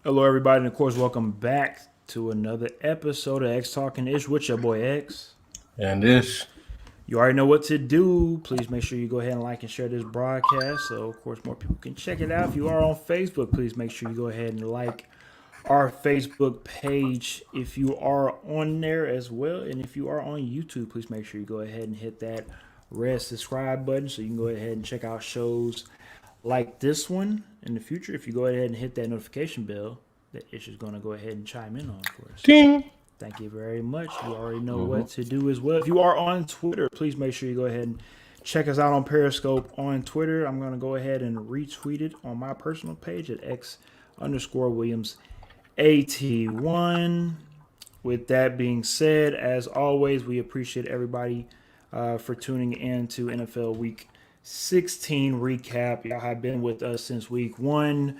Hello, everybody, and of course, welcome back to another episode of X Talking Ish with your boy X. And this, You already know what to do. Please make sure you go ahead and like and share this broadcast so, of course, more people can check it out. If you are on Facebook, please make sure you go ahead and like our Facebook page if you are on there as well. And if you are on YouTube, please make sure you go ahead and hit that red subscribe button so you can go ahead and check out shows like this one in the future. If you go ahead and hit that notification bell, that Ish is going to go ahead and chime in on for us. ding. Thank you very much. You already know Mm-hmm. what to do as well. If you are on Twitter, please make sure you go ahead and check us out on Periscope on Twitter. I'm going to go ahead and retweet it on my personal page at X_Williams AT1. With that being said, as always, we appreciate everybody for tuning in to NFL Week 16 recap. Y'all have been with us since week one,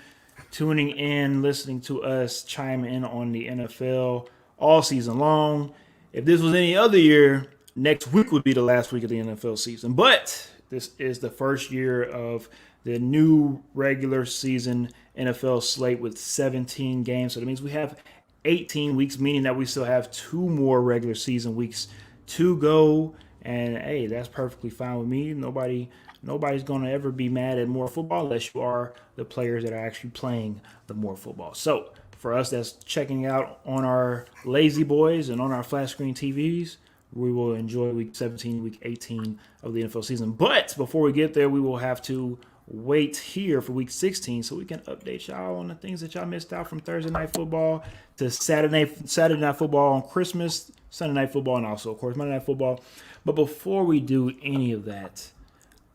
tuning in, listening to us chime in on the NFL all season long. If this was any other year, next week would be the last week of the NFL season. But this is the first year of the new regular season NFL slate with 17 games. So that means we have 18 weeks, meaning that we still have two more regular season weeks to go. And hey, that's perfectly fine with me. Nobody's going to ever be mad at more football unless you are the players that are actually playing the more football. So for us that's checking out on our lazy boys and on our flat screen TVs, we will enjoy week 17, week 18 of the NFL season. But before we get there, we will have to wait here for week 16 so we can update y'all on the things that y'all missed out from Thursday night football to Saturday night football on Christmas, Sunday night football, and also, of course, Monday night football. But before we do any of that,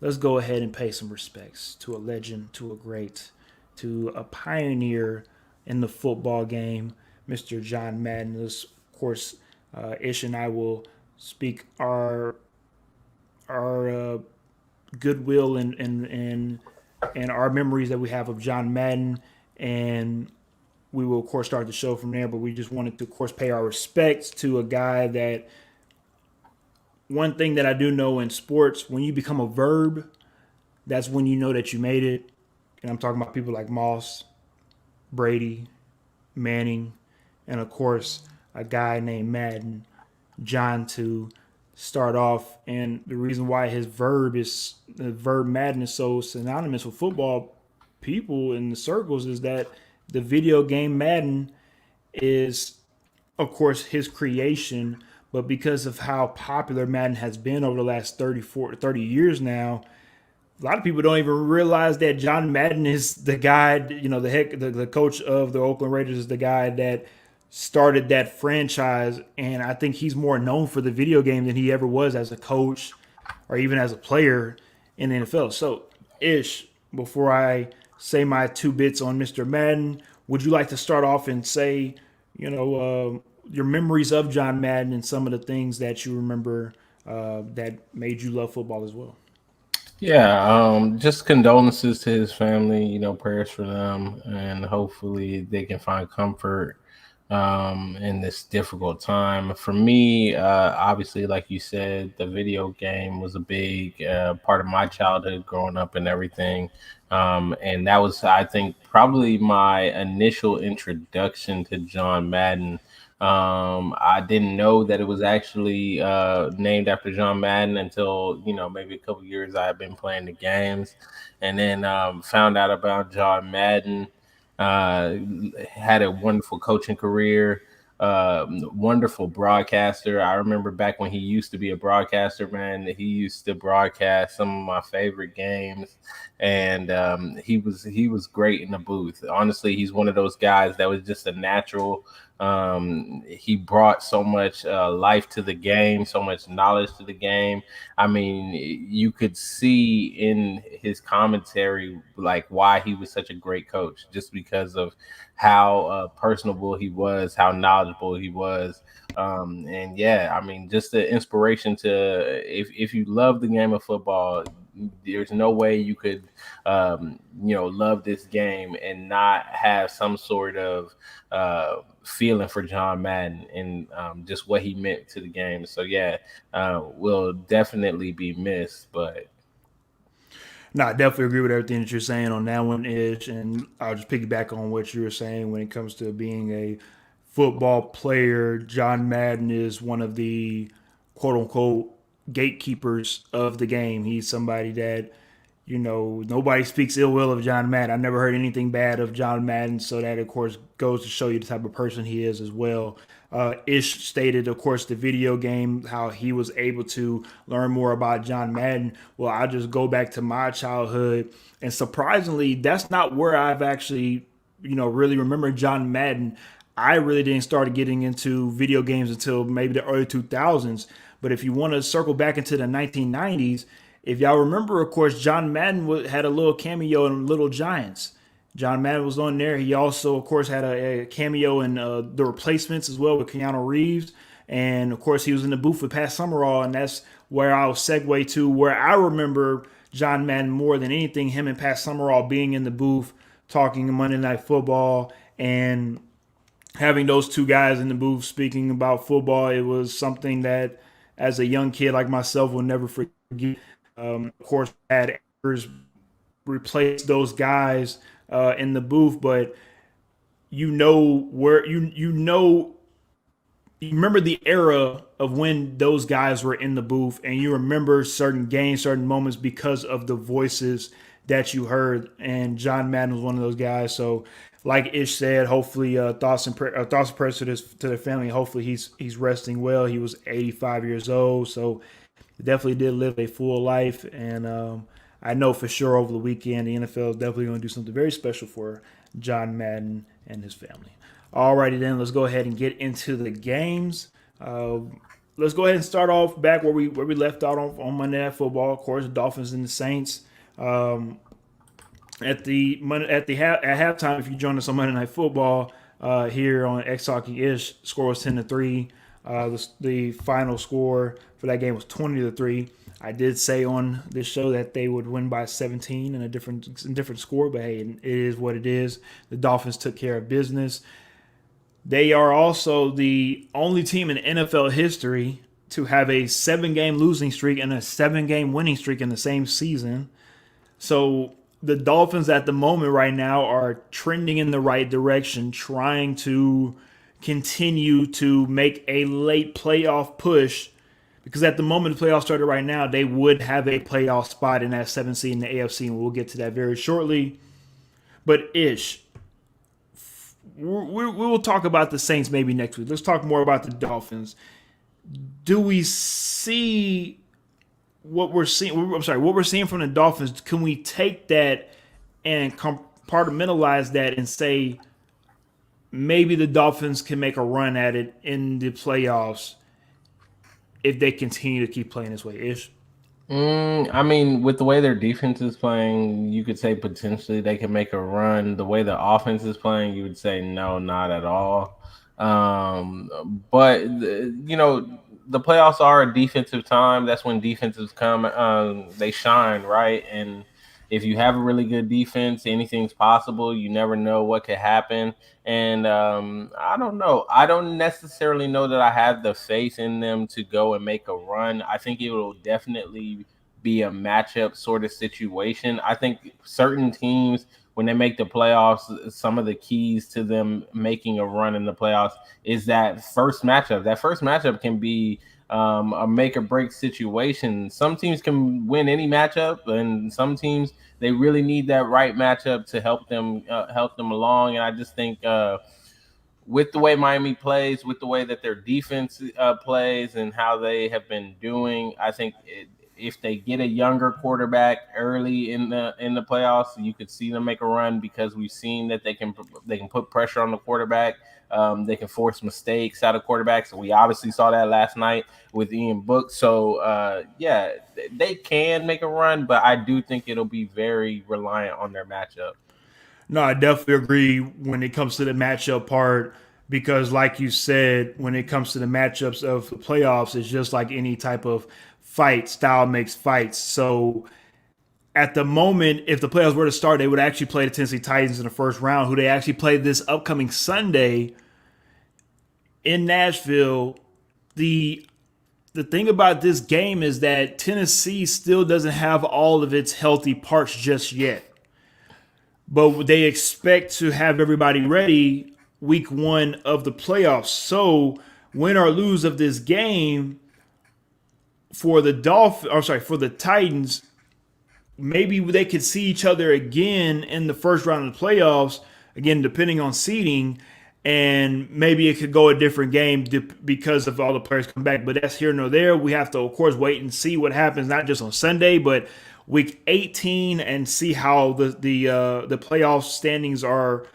let's go ahead and pay some respects to a legend, to a great, to a pioneer in the football game, Mr. John Madden. This, of course, Ish and I will speak our goodwill and our memories that we have of John Madden, and we will of course start the show from there. But we just wanted to, of course, pay our respects to a guy that. One thing that I do know in sports, when you become a verb, that's when you know that you made it. And I'm talking about people like Moss, Brady, Manning, and of course a guy named Madden, John, to start off. And the reason why the verb Madden is so synonymous with football people in the circles is that the video game Madden is, of course, his creation, but because of how popular Madden has been over the last 30 years now, a lot of people don't even realize that John Madden is the guy, the coach of the Oakland Raiders is the guy that started that franchise. And I think he's more known for the video game than he ever was as a coach or even as a player in the NFL. So, Ish, before I say my two bits on Mr. Madden, would you like to start off and say, your memories of John Madden and some of the things that you remember that made you love football as well? Yeah, just condolences to his family, prayers for them, and hopefully they can find comfort in this difficult time. For me, obviously, like you said, the video game was a big part of my childhood growing up and everything. And that was, I think, probably my initial introduction to John Madden. I didn't know that it was actually named after John Madden until, maybe a couple years I had been playing the games, and then found out about John Madden. Uh, Had a wonderful coaching career, wonderful broadcaster. I remember back when he used to be a broadcaster, man, that he used to broadcast some of my favorite games, and he was great in the booth. Honestly, he's one of those guys that was just a natural. He brought so much life to the game, so much knowledge to the game. I mean, you could see in his commentary like why he was such a great coach, just because of how personable he was, how knowledgeable he was. And yeah, I mean, just the inspiration to, if you love the game of football, there's no way you could love this game and not have some sort of feeling for John Madden and just what he meant to the game. So yeah, will definitely be missed. But No, I definitely agree with everything that you're saying on that one, Ish. And I'll just piggyback on what you were saying when it comes to being a football player. John Madden is one of the quote unquote gatekeepers of the game. He's somebody that, nobody speaks ill will of John Madden. I never heard anything bad of John Madden. So that, of course, goes to show you the type of person he is as well. Ish stated, of course, the video game, how he was able to learn more about John Madden. Well, I'll just go back to my childhood. And surprisingly, that's not where I've actually, really remember John Madden. I really didn't start getting into video games until maybe the early 2000s. But if you want to circle back into the 1990s, if y'all remember, of course, John Madden had a little cameo in Little Giants. John Madden was on there. He also, of course, had a cameo in The Replacements as well with Keanu Reeves. And, of course, he was in the booth with Pat Summerall. And that's where I'll segue to where I remember John Madden more than anything, him and Pat Summerall being in the booth talking Monday Night Football and having those two guys in the booth speaking about football. It was something that, as a young kid like myself, will never forget. Of course, had replace those guys in the booth, but you remember the era of when those guys were in the booth, and you remember certain games, certain moments because of the voices that you heard. And John Madden was one of those guys. So, like Ish said, hopefully thoughts and prayers to the family. Hopefully he's resting well. He was 85 years old, so definitely did live a full life. And I know for sure over the weekend the NFL is definitely going to do something very special for John Madden and his family. Alrighty then, let's go ahead and get into the games. Let's go ahead and start off back where we left out on Monday Night Football. Of course, the Dolphins and the Saints. At halftime, if you join us on Monday Night Football here on X Talking Ish, score was 10-3. The final score for that game was 20-3. I did say on this show that they would win by 17 in a different score, but hey, it is what it is. The Dolphins took care of business. They are also the only team in NFL history to have a 7-game losing streak and a 7-game winning streak in the same season. So the Dolphins at the moment right now are trending in the right direction, trying to continue to make a late playoff push, because at the moment the playoffs started right now, they would have a playoff spot in that 7th seed in the AFC, and we'll get to that very shortly. But Ish, we will talk about the Saints maybe next week. Let's talk more about the Dolphins. Do we see what we're seeing? I'm sorry, what we're seeing from the Dolphins? Can we take that and compartmentalize that and say maybe the Dolphins can make a run at it in the playoffs if they continue to keep playing this way? Ish. I mean, with the way their defense is playing, you could say potentially they can make a run. The way the offense is playing, you would say no, not at all. But the playoffs are a defensive time. That's when defenses come, they shine, right? And if you have a really good defense, anything's possible. You never know what could happen. And I don't know. I don't necessarily know that I have the faith in them to go and make a run. I think it will definitely be a matchup sort of situation. I think certain teams, when they make the playoffs, some of the keys to them making a run in the playoffs is that first matchup. That first matchup can be a make or break situation. Some teams can win any matchup, and some teams they really need that right matchup to help them along. And I just think with the way Miami plays, with the way that their defense plays, and how they have been doing, I think if they get a younger quarterback early in the playoffs, you could see them make a run, because we've seen that they can put pressure on the quarterback. They can force mistakes out of quarterbacks. We obviously saw that last night with Ian Book. So, they can make a run, but I do think it'll be very reliant on their matchup. No, I definitely agree when it comes to the matchup part, because like you said, when it comes to the matchups of the playoffs, it's just like any type of fight. Style makes fights. So at the moment, if the playoffs were to start, they would actually play the Tennessee Titans in the first round, who they actually play this upcoming Sunday in Nashville. The the thing about this game is that Tennessee still doesn't have all of its healthy parts just yet. But they expect to have everybody ready week 1 of the playoffs. So win or lose of this game for the for the Titans, maybe they could see each other again in the first round of the playoffs, again, depending on seeding, and maybe it could go a different game because of all the players come back. But that's here nor there. We have to, of course, wait and see what happens, not just on Sunday, but week 18, and see how the playoff standings are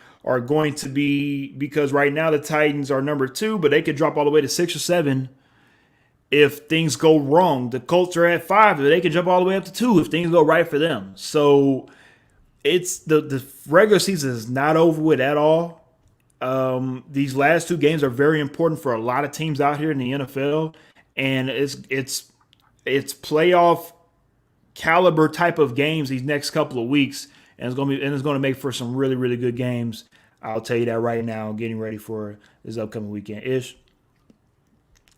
going to be, because right now the Titans are number 2, but they could drop all the way to 6 or 7 if things go wrong. The Colts are at 5, but they can jump all the way up to 2 if things go right for them. So it's the regular season is not over with at all. These last 2 games are very important for a lot of teams out here in the NFL, and it's playoff caliber type of games these next couple of weeks, and it's going to make for some really, really good games. I'll tell you that right now, getting ready for this upcoming weekend. Ish,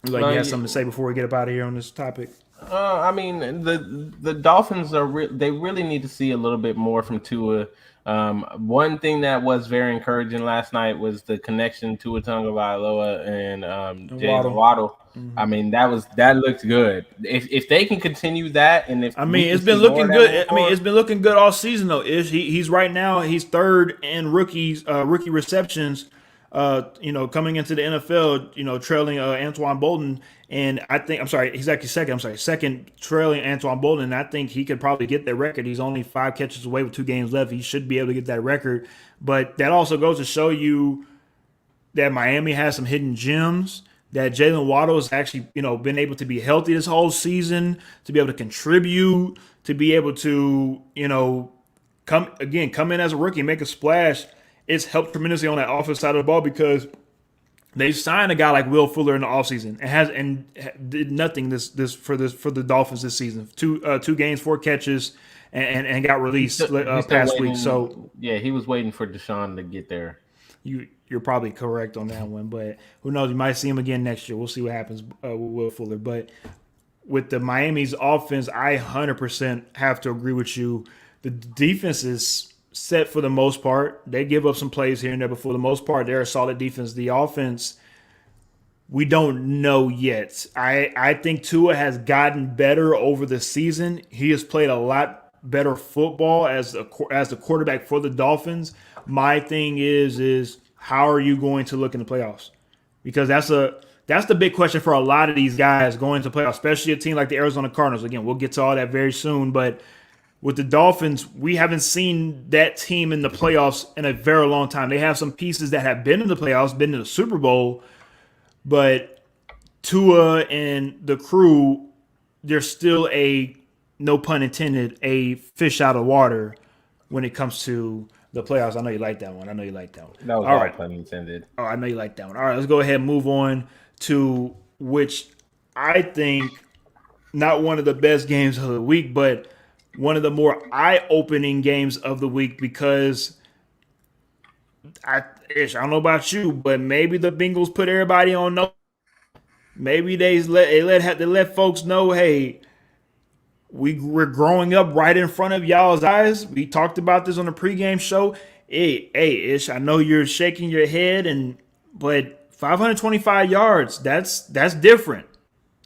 you have something to say before we get up out of here on this topic? I mean, the Dolphins they really need to see a little bit more from Tua. One thing that was very encouraging last night was the connection to Tua Tagovailoa and Jalen Waddle. Mm-hmm. I mean, that looked good. If they can continue that, and if it's been looking good. It's been looking good all season though. He's right now he's third in rookie receptions. Coming into the NFL, trailing Antoine Bolden. And he's actually second. Second trailing Antoine Bolden. And I think he could probably get that record. He's only 5 catches away with 2 games left. He should be able to get that record. But that also goes to show you that Miami has some hidden gems, that Jalen Waddle has actually, been able to be healthy this whole season, to be able to contribute, to be able to, come in as a rookie and make a splash. It's helped tremendously on that offensive side of the ball, because they signed a guy like Will Fuller in the offseason and did nothing for the Dolphins this season. 2 games, 4 catches, and got released past week. So yeah, he was waiting for Deshaun to get there. You're probably correct on that one, but who knows? You might see him again next year. We'll see what happens with Will Fuller. But with the Miami's offense, I 100% have to agree with you. The defense is set for the most part. They give up some plays here and there, but for the most part, they're a solid defense. The offense, we don't know yet. I think Tua has gotten better over the season. He has played a lot better football as the quarterback for the Dolphins. My thing is how are you going to look in the playoffs? Because that's the big question for a lot of these guys going to playoffs, especially a team like the Arizona Cardinals. Again, we'll get to all that very soon, but with the Dolphins, we haven't seen that team in the playoffs in a very long time. They have some pieces that have been in the playoffs, been in the Super Bowl, but Tua and the crew, they're still no pun intended, a fish out of water when it comes to the playoffs. I know you like that one. That was all right. Pun intended. Oh, I know you like that one. All right, let's go ahead and move on to which I think not one of the best games of the week, but one of the more eye-opening games of the week, because I don't know about you, but maybe the Bengals put everybody on notice. Maybe they let folks know, hey, we're growing up right in front of y'all's eyes. We talked about this on the pregame show. Hey, Ish, I know you're shaking your head, but 525 yards, that's different.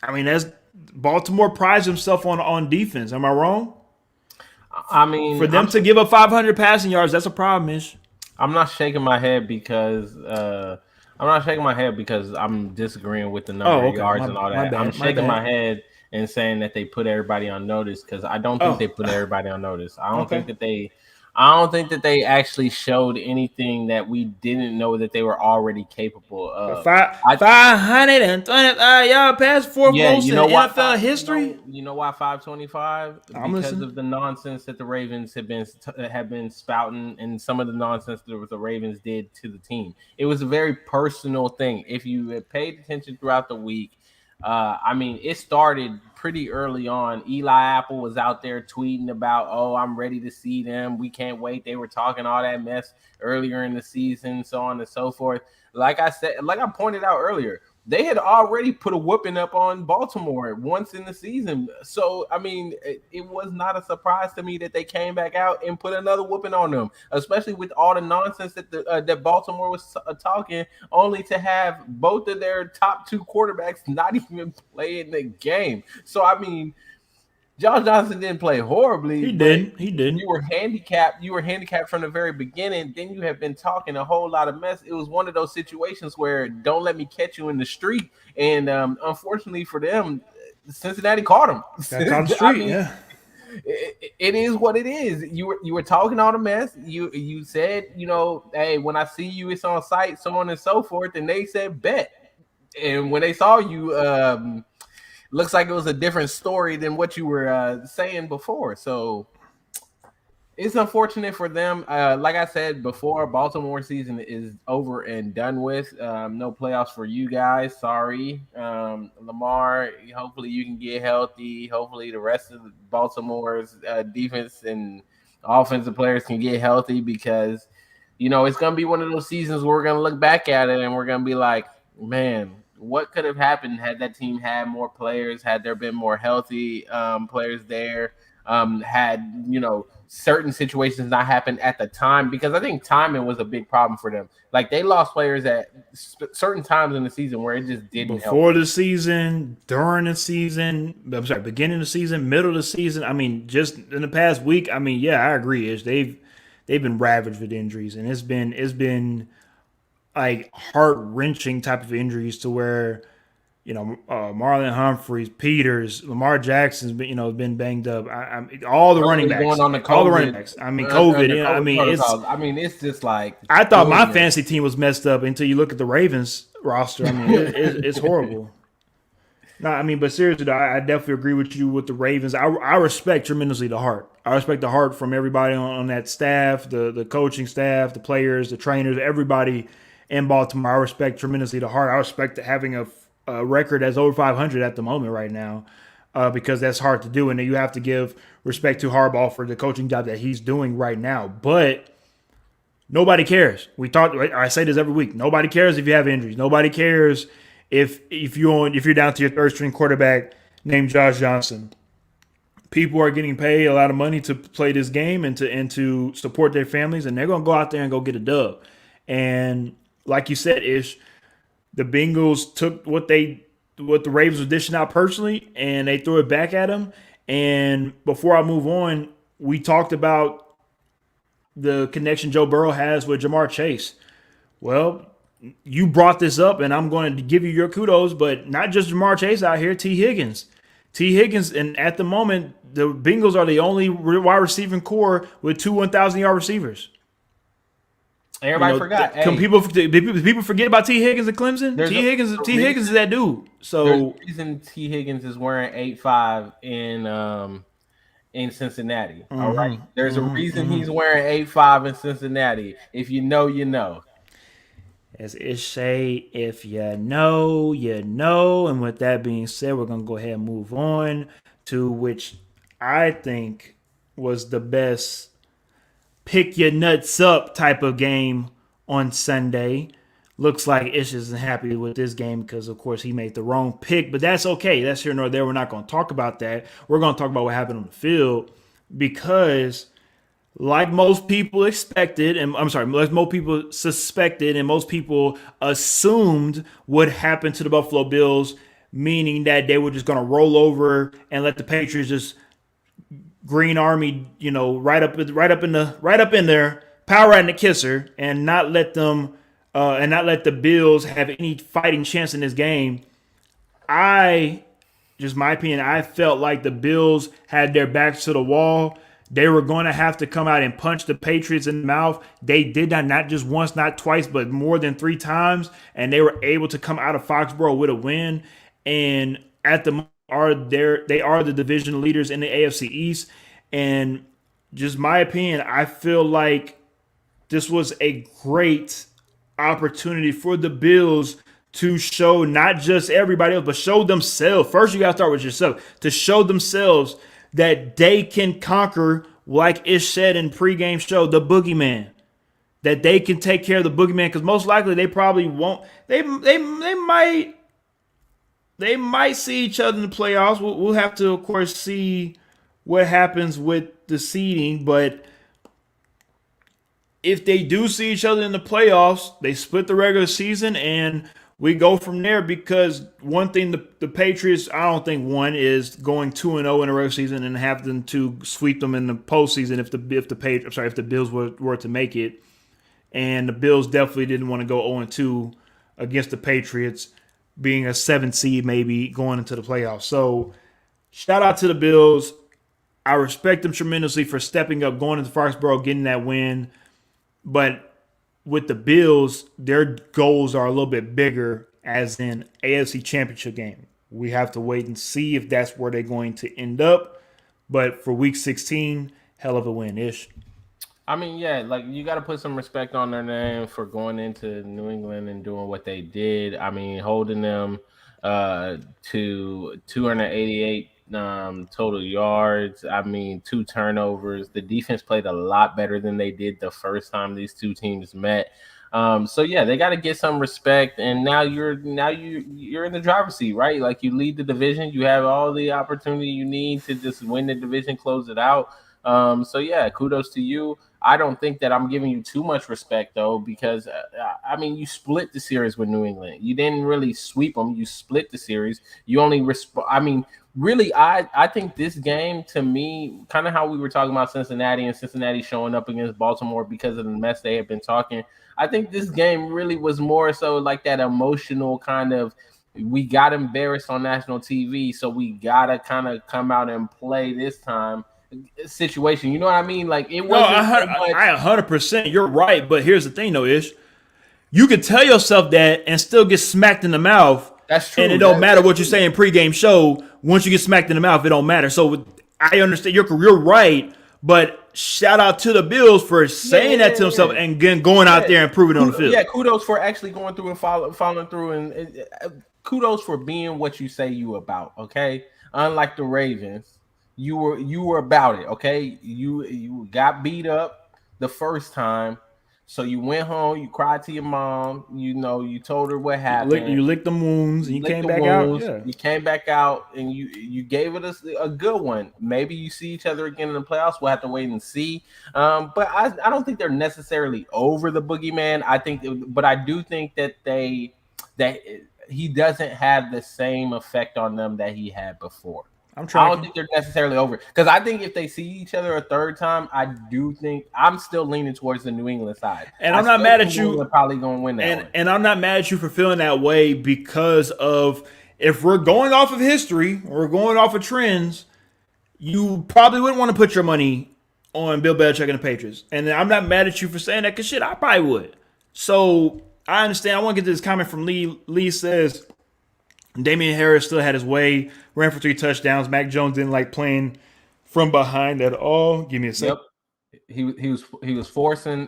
I mean, that's Baltimore prides himself on defense. Am I wrong? I mean, for them to give up 500 passing yards, that's a problem, Ish. I'm not shaking my head because I'm disagreeing with the number of yards and all that. I'm shaking my head and saying that they put everybody on notice, because I don't think they put everybody on notice. I don't think that they actually showed anything that we didn't know that they were already capable of. 525 yard pass, 4th most in NFL history. You know why 525? Because of the nonsense that the Ravens have been spouting, and some of the nonsense that the Ravens did to the team. It was a very personal thing. If you had paid attention throughout the week, it started pretty early on. Eli Apple was out there tweeting about, I'm ready to see them. We can't wait. They were talking all that mess earlier in the season, so on and so forth. Like I said, like I pointed out earlier, they had already put a whooping up on Baltimore once in the season. So, I mean, it was not a surprise to me that they came back out and put another whooping on them, especially with all the nonsense that Baltimore was talking, only to have both of their top two quarterbacks not even play in the game. So, I mean, Josh Johnson didn't play horribly. He didn't. He didn't. You were handicapped. You were handicapped from the very beginning. Then you have been talking a whole lot of mess. It was one of those situations where don't let me catch you in the street. And unfortunately for them, Cincinnati caught him. That's on the street. I mean, yeah. It is what it is. You were talking all the mess. You said, hey, when I see you, it's on site, so on and so forth. And they said bet. And when they saw you, looks like it was a different story than what you were saying before. So it's unfortunate for them. Like I said before, Baltimore season is over and done with. No playoffs for you guys. Sorry. Lamar, hopefully you can get healthy. Hopefully the rest of Baltimore's defense and offensive players can get healthy, because, it's going to be one of those seasons where we're going to look back at it and we're going to be like, man, what could have happened had that team had more players, had there been more healthy players there, had, certain situations not happened at the time, because I think timing was a big problem for them. Like, they lost players at certain times in the season where it just didn't Before the season, during the season, beginning of the season, middle of the season. I mean, just in the past week, I mean, yeah, I agree. They've been ravaged with injuries, and it's been like heart-wrenching type of injuries to where, Marlon Humphreys, Peters, Lamar Jackson's been banged up. I mean, all the running backs, going on the COVID, all the running backs. I mean, COVID. It's just like, I thought my fantasy team was messed up until you look at the Ravens roster. I mean, it's horrible. No, I mean, but seriously, I definitely agree with you with the Ravens. I respect tremendously the heart. I respect the heart from everybody on that staff, the coaching staff, the players, the trainers, everybody in Baltimore. I respect tremendously the heart. I respect having a record that's over 500 at the moment right now, because that's hard to do. And you have to give respect to Harbaugh for the coaching job that he's doing right now. But nobody cares. I say this every week. Nobody cares if you have injuries. Nobody cares if you're down to your third string quarterback named Josh Johnson. People are getting paid a lot of money to play this game and to support their families, and they're going to go out there and go get a dub. And like you said, Ish, the Bengals took what the Ravens were dishing out personally, and they threw it back at them. And before I move on, we talked about the connection Joe Burrow has with Jamar Chase. Well, you brought this up, and I'm going to give you your kudos, but not just Jamar Chase out here, T. Higgins. And at the moment, the Bengals are the only wide receiving core with two 1,000-yard receivers. Everybody forgot. People forget about T. Higgins at Clemson. T. Higgins is that dude. So there's a reason T. Higgins is wearing 8.5 in Cincinnati. Mm-hmm. All right. There's a reason he's wearing 8.5 in Cincinnati. If you know, you know. As Ish say, if you know, you know. And with that being said, we're gonna go ahead and move on to which I think was the best pick your nuts up type of game on Sunday. Looks like Ish isn't happy with this game because, of course, he made the wrong pick. But that's okay. That's here nor there. We're not going to talk about that. We're going to talk about what happened on the field because, like most people expected, and like most people suspected and most people assumed would happen to the Buffalo Bills, meaning that they were just going to roll over and let the Patriots just Green Army, right up in there, power right in the kisser, and not let them, and not let the Bills have any fighting chance in this game. My opinion, I felt like the Bills had their backs to the wall. They were going to have to come out and punch the Patriots in the mouth. They did not just once, not twice, but more than 3 times, and they were able to come out of Foxborough with a win. And at the moment, they are the division leaders in the AFC East. And just my opinion, I feel like this was a great opportunity for the Bills to show not just everybody else, but show themselves. First, you got to start with yourself, to show themselves that they can conquer, like Ish said in pregame show, the boogeyman. That they can take care of the boogeyman, because most likely they probably won't. They might they might see each other in the playoffs. We'll have to, of course, see what happens with the seeding. But if they do see each other in the playoffs, they split the regular season and we go from there. Because one thing the Patriots, I don't think one is going 2-0 in the regular season and having to sweep them in the postseason if the Bills were to make it. And the Bills definitely didn't want to go 0-2 against the Patriots, being a 7 seed maybe going into the playoffs. So shout out to the Bills. I respect them tremendously for stepping up, going into Foxborough, getting that win. But with the Bills, their goals are a little bit bigger, as in AFC Championship game. We have to wait and see if that's where they're going to end up. But for Week 16, hell of a win-ish. I mean, yeah, like you got to put some respect on their name for going into New England and doing what they did. I mean, holding them to 288 total yards. I mean, 2 turnovers. The defense played a lot better than they did the first time these two teams met. So yeah, they got to get some respect. And now you're in the driver's seat, right? Like you lead the division. You have all the opportunity you need to just win the division, close it out. So yeah, kudos to you. I don't think that I'm giving you too much respect though, because I mean, you split the series with New England. You didn't really sweep them. You split the series. You only I mean, really, I think this game, to me, kind of how we were talking about Cincinnati and Cincinnati showing up against Baltimore because of the mess they had been talking. I think this game really was more so like that emotional kind of, we got embarrassed on national TV, so we gotta kind of come out and play this time situation. You know what I mean? Like it wasn't. No, I 100%. You're right, but here's the thing, though, Ish. You could tell yourself that and still get smacked in the mouth. That's true. And it don't matter what you say in pregame show. Once you get smacked in the mouth, it don't matter. So I understand you're right, but shout out to the Bills for saying that to themselves and going out there and proving it on the field. Yeah, kudos for actually going through and following through, and kudos for being what you say you about. Okay, unlike the Ravens. You were about it, okay? You got beat up the first time, so you went home. You cried to your mom. You told her what happened. You licked the wounds, and you came back out. Yeah. You came back out, and you gave it a good one. Maybe you see each other again in the playoffs. We'll have to wait and see. But I don't think they're necessarily over the boogeyman. But I do think that he doesn't have the same effect on them that he had before. I don't think they're necessarily over, because I think if they see each other a third time, I do think I'm still leaning towards the New England side. And I'm not mad at you. They're probably going to win that one. And I'm not mad at you for feeling that way, because of, if we're going off of history or we're going off of trends, you probably wouldn't want to put your money on Bill Belichick and the Patriots. And I'm not mad at you for saying that, because shit, I probably would. So I understand. I want to get to this comment from Lee. Lee says, Damian Harris still had his way, ran for 3 touchdowns. Mac Jones didn't like playing from behind at all. Give me a second. Yep. He was forcing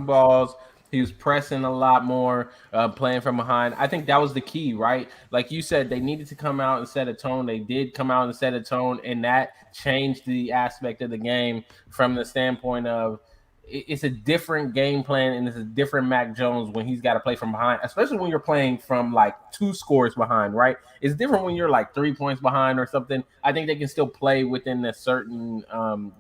balls. He was pressing a lot more, playing from behind. I think that was the key, right? Like you said, they needed to come out and set a tone. They did come out and set a tone, and that changed the aspect of the game from the standpoint of, it's a different game plan, and it's a different Mac Jones when he's got to play from behind, especially when you're playing from like 2 scores behind, right? It's different when you're like 3 points behind or something. I think they can still play within a certain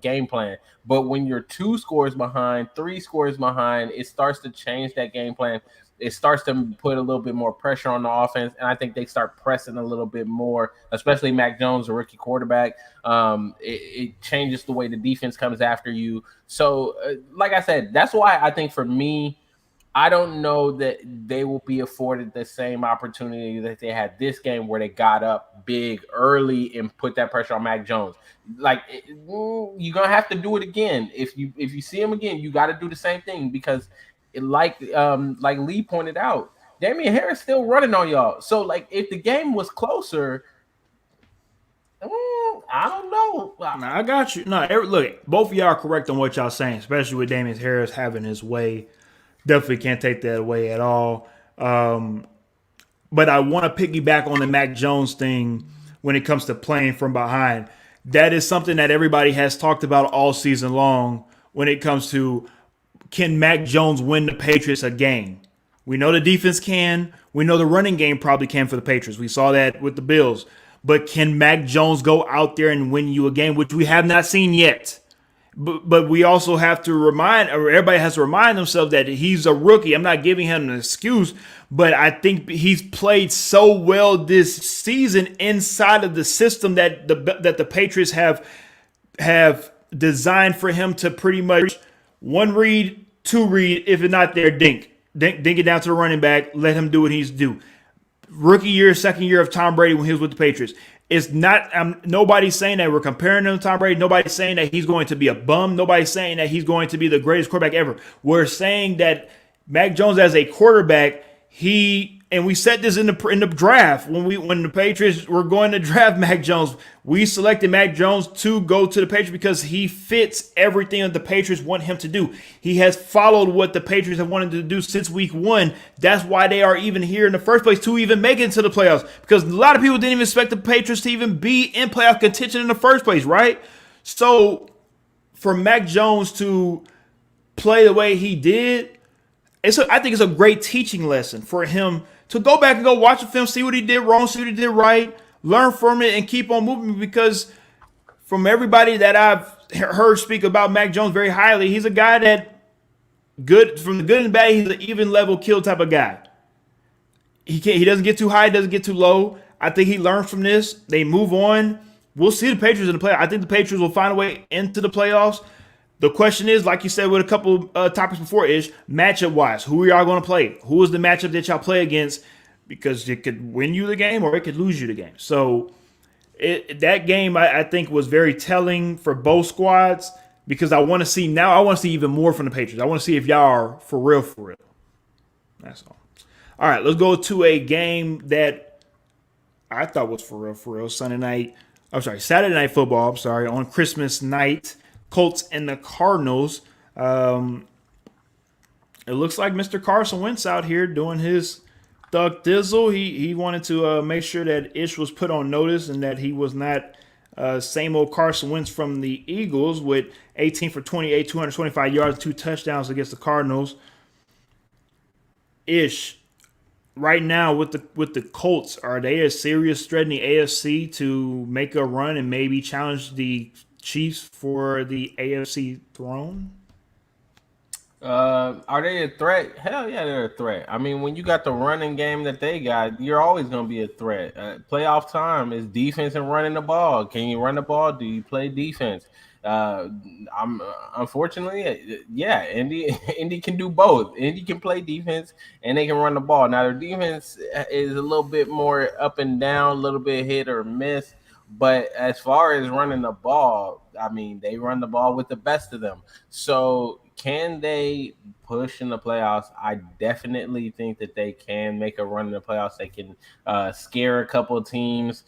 game plan. But when you're 2 scores behind, 3 scores behind, it starts to change that game plan. It starts to put a little bit more pressure on the offense, and I think they start pressing a little bit more, especially Mac Jones, a rookie quarterback. It changes the way the defense comes after you. So, like I said, that's why I think for me, I don't know that they will be afforded the same opportunity that they had this game, where they got up big early and put that pressure on Mac Jones. Like, you're gonna have to do it again. If you see him again, you got to do the same thing, because like Lee pointed out, Damian Harris still running on y'all. So like, if the game was closer, I don't know. No, I got you. No, look, both of y'all are correct on what y'all saying, especially with Damian Harris having his way. Definitely can't take that away at all. But I want to piggyback on the Mac Jones thing when it comes to playing from behind. That is something that everybody has talked about all season long when it comes to, can Mac Jones win the Patriots a game? We know the defense can. We know the running game probably can for the Patriots. We saw that with the Bills. But can Mac Jones go out there and win you a game, which we have not seen yet? But we also have to everybody has to remind themselves that he's a rookie. I'm not giving him an excuse, but I think he's played so well this season inside of the system that the Patriots have designed for him to pretty much one read, two read, if it's not there, dink it down to the running back, let him do what he's do. Rookie year, second year of Tom Brady when he was with the Patriots. It's not. Nobody's saying that we're comparing him to Tom Brady. Nobody's saying that he's going to be a bum. Nobody's saying that he's going to be the greatest quarterback ever. We're saying that Mac Jones as a quarterback, and we said this in the draft when the Patriots were going to draft Mac Jones. We selected Mac Jones to go to the Patriots because he fits everything that the Patriots want him to do. He has followed what the Patriots have wanted to do since week one. That's why they are even here in the first place, to even make it into the playoffs. Because a lot of people didn't even expect the Patriots to even be in playoff contention in the first place, right? So for Mac Jones to play the way he did, I think it's a great teaching lesson for him to go back and go watch the film, see what he did wrong, see what he did right, learn from it, and keep on moving. Because from everybody that I've heard speak about Mac Jones very highly, he's a guy that from the good and bad, he's an even level kill type of guy. He doesn't get too high, doesn't get too low. I think he learns from this. They move on. We'll see the Patriots in the playoffs. I think the Patriots will find a way into the playoffs. The question is, like you said with a couple topics before, is matchup-wise, who are y'all going to play? Who is the matchup that y'all play against? Because it could win you the game or it could lose you the game. So that game, I think, was very telling for both squads because I want to see even more from the Patriots. I want to see if y'all are for real, for real. That's all. All right, let's go to a game that I thought was for real. Saturday Night Football, on Christmas night. Colts and the Cardinals. It looks like Mr. Carson Wentz out here doing his thug thizzle. He wanted to make sure that Ish was put on notice and that he was not same old Carson Wentz from the Eagles with 18 for 28, 225 yards, 2 touchdowns against the Cardinals. Ish, right now with the Colts, are they a serious threat in the AFC to make a run and maybe challenge the Chiefs for the AFC throne? Are they a threat? Hell yeah, they're a threat. I mean, when you got the running game that they got, you're always going to be a threat. Playoff time is defense and running the ball. Can you run the ball? Do you play defense? Unfortunately, yeah, Indy can do both. Indy can play defense and they can run the ball. Now their defense is a little bit more up and down, a little bit hit or miss. But as far as running the ball, I mean, they run the ball with the best of them. So can they push in the playoffs? I definitely think that they can make a run in the playoffs. They can scare a couple of teams,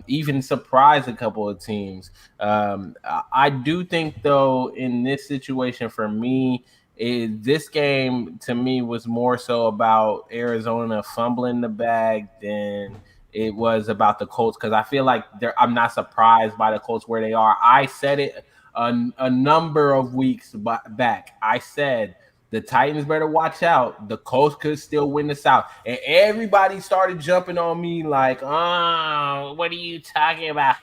even surprise a couple of teams. I do think, though, in this situation for me, this game to me was more so about Arizona fumbling the bag than it was about the Colts, because I feel like I'm not surprised by the Colts where they are. I said it a number of weeks back. I said the Titans better watch out. The Colts could still win the South. And everybody started jumping on me like, oh, what are you talking about?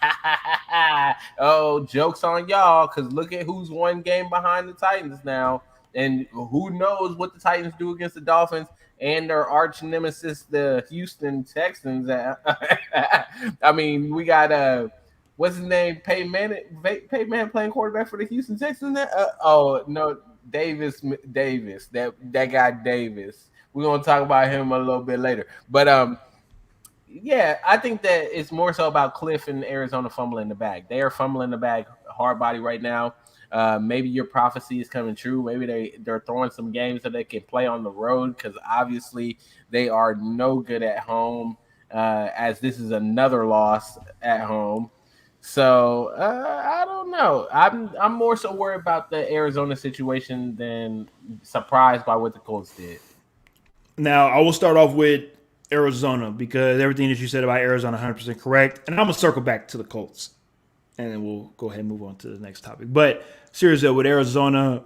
Oh, joke's on y'all, because look at who's one game behind the Titans now. And who knows what the Titans do against the Dolphins and their arch nemesis, the Houston Texans. I mean, we got what's his name? Peyton Manning playing quarterback for the Houston Texans. Oh no, Davis. That guy Davis. We're gonna talk about him a little bit later. But yeah, I think that it's more so about Cliff and Arizona fumbling the bag. They are fumbling the bag hard body right now. Maybe your prophecy is coming true. Maybe they're throwing some games that they can play on the road, because obviously they are no good at home, as this is another loss at home. So I don't know. I'm more so worried about the Arizona situation than surprised by what the Colts did. Now, I will start off with Arizona because everything that you said about Arizona 100% correct. And I'm going to circle back to the Colts. And then we'll go ahead and move on to the next topic. But seriously, with Arizona,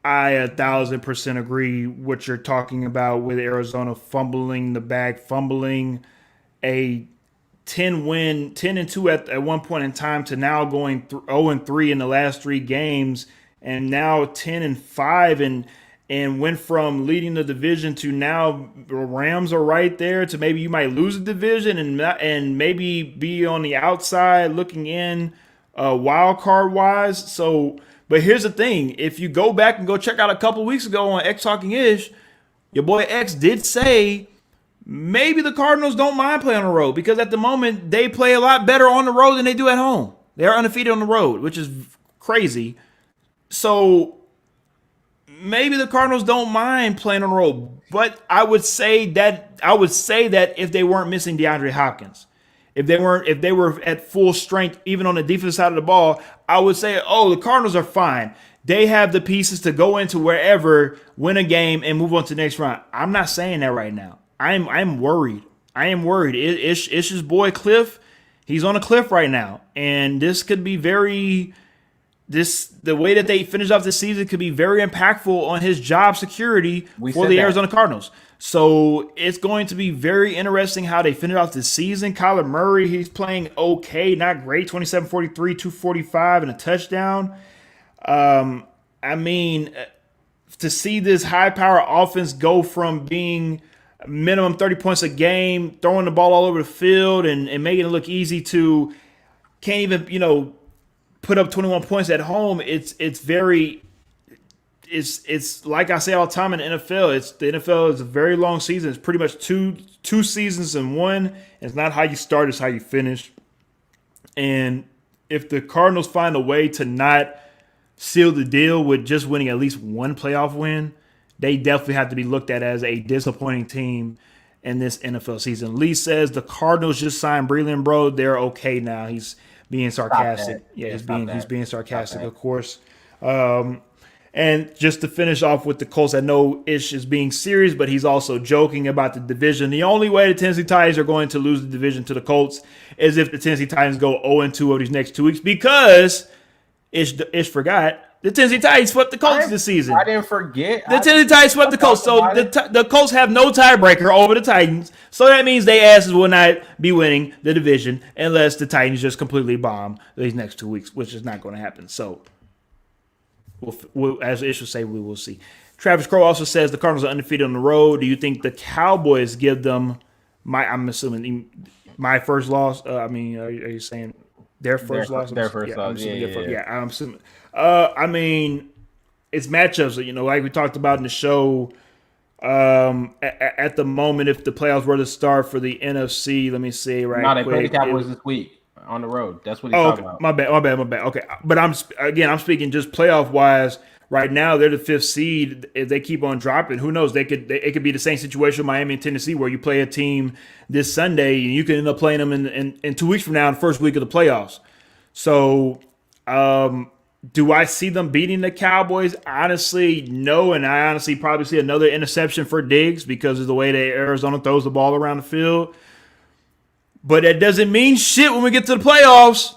I 1,000% agree what you're talking about with Arizona fumbling the bag, fumbling a 10-2 at one point in time to now going 0-3 in the last 3 games, and now 10-5, and went from leading the division to now the Rams are right there to maybe you might lose the division and maybe be on the outside looking in wild card wise. So, but here's the thing: if you go back and go check out a couple weeks ago on X Talking Ish, your boy X did say maybe the Cardinals don't mind playing on the road because at the moment they play a lot better on the road than they do at home. They're undefeated on the road, which is crazy. So maybe the Cardinals don't mind playing on the road, but I would say that if they weren't missing DeAndre Hopkins, if they were at full strength, even on the defensive side of the ball, I would say, oh, the Cardinals are fine. They have the pieces to go into wherever, win a game, and move on to the next round. I'm not saying that right now. I'm worried. I am worried. Ish's boy Cliff, he's on a cliff right now, and this could be the way that they finish off the season could be very impactful on his job security for the Arizona Cardinals. So it's going to be very interesting how they finish off the season. Kyler Murray, he's playing okay, not great, 27-43, 245, and a touchdown. I mean, to see this high-power offense go from being minimum 30 points a game, throwing the ball all over the field and making it look easy to can't even, put up 21 points at home. It's like I say all the time in the NFL. The NFL is a very long season. It's pretty much two seasons in one. It's not how you start, it's how you finish. And if the Cardinals find a way to not seal the deal with just winning at least one playoff win, they definitely have to be looked at as a disappointing team in this NFL season. Lee says the Cardinals just signed Breland, bro. They're okay now. He's being sarcastic. Yeah, he's being sarcastic, of course. And just to finish off with the Colts, I know Ish is being serious, but he's also joking about the division. The only way the Tennessee Titans are going to lose the division to the Colts is if the Tennessee Titans go 0-2 over these next 2 weeks, because Ish forgot the Tennessee Titans swept the Colts this season. I didn't forget. The Tennessee Titans swept the Colts. So the Colts have no tiebreaker over the Titans. So that means they asses will not be winning the division unless the Titans just completely bomb these next 2 weeks, which is not going to happen. So, we'll, as Ish will say, we will see. Travis Crow also says the Cardinals are undefeated on the road. Do you think the Cowboys give them I'm assuming my first loss? Are you saying their first loss? Their first loss. Yeah, I'm assuming. I mean, it's matchups. Like we talked about in the show. At the moment, if the playoffs were to start for the NFC, let me see. Right, no, they play the Cowboys this week on the road. That's what he's talking about. My bad. Okay, but I'm speaking just playoff wise. Right now, they're the 5th seed. If they keep on dropping, who knows? It could be the same situation with Miami and Tennessee, where you play a team this Sunday and you can end up playing them in 2 weeks from now, in the first week of the playoffs. So, do I see them beating the Cowboys? Honestly, no. And I honestly probably see another interception for Diggs because of the way that Arizona throws the ball around the field. But that doesnment mean shit when we get to the playoffs.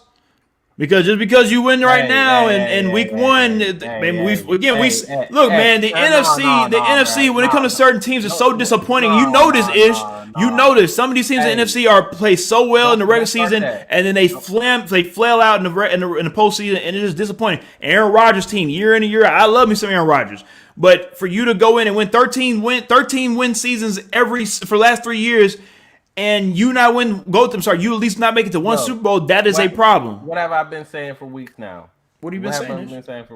Because just because you win right now in week one, the NFC, when it comes to certain teams, is so disappointing. You know this, Ish. You know this. Some of these teams in the NFC are play so well in the regular season, and then they flail out in the postseason, and it is disappointing. Aaron Rodgers' team, year in and year out. I love me some Aaron Rodgers. But for you to go in and win 13 win seasons for the last 3 years, and you not win, you at least not make it to one Super Bowl, that is a problem. What have I been saying for weeks now? What have you been saying?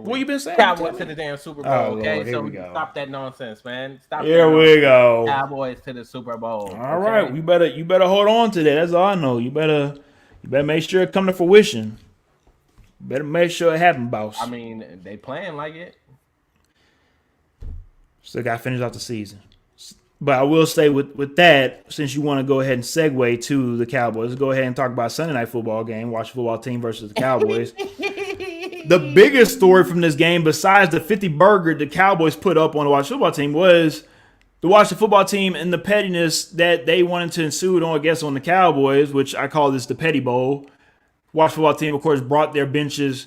What you been saying? Cowboys to the damn Super Bowl, okay? So stop that nonsense, man. Stop. Here we go. Cowboys to the Super Bowl. All right, you better hold on to that. That's all I know. You better make sure it come to fruition. Better make sure it happen, boss. I mean, they playing like it. Still got to finish off the season. But I will say with that, since you want to go ahead and segue to the Cowboys, let's go ahead and talk about Sunday night football game, Washington football team versus the Cowboys. The biggest story from this game, besides the 50 burger the Cowboys put up on the Washington football team, was the Washington football team and the pettiness that they wanted to ensue on the Cowboys, which I call this the Petty Bowl. Washington football team, of course, brought their benches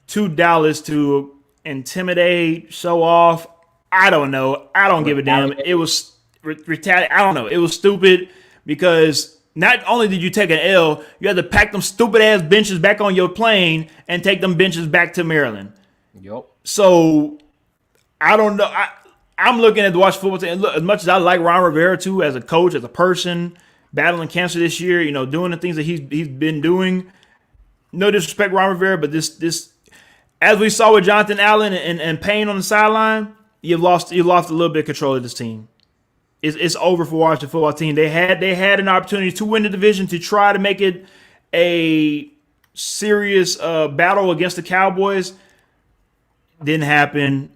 to Dallas to intimidate, show off. I don't know. I don't give a damn. It was retaliate. I don't know. It was stupid because not only did you take an L, you had to pack them stupid ass benches back on your plane and take them benches back to Maryland. Yep. So I don't know. I'm looking at the Washington football team. Look, as much as I like Ron Rivera too, as a coach, as a person, battling cancer this year, doing the things that he's been doing. No disrespect, Ron Rivera, but this as we saw with Jonathan Allen and Payne on the sideline, you've lost a little bit of control of this team. It's over for Washington football team. They had an opportunity to win the division, to try to make it a serious battle against the Cowboys. Didn't happen,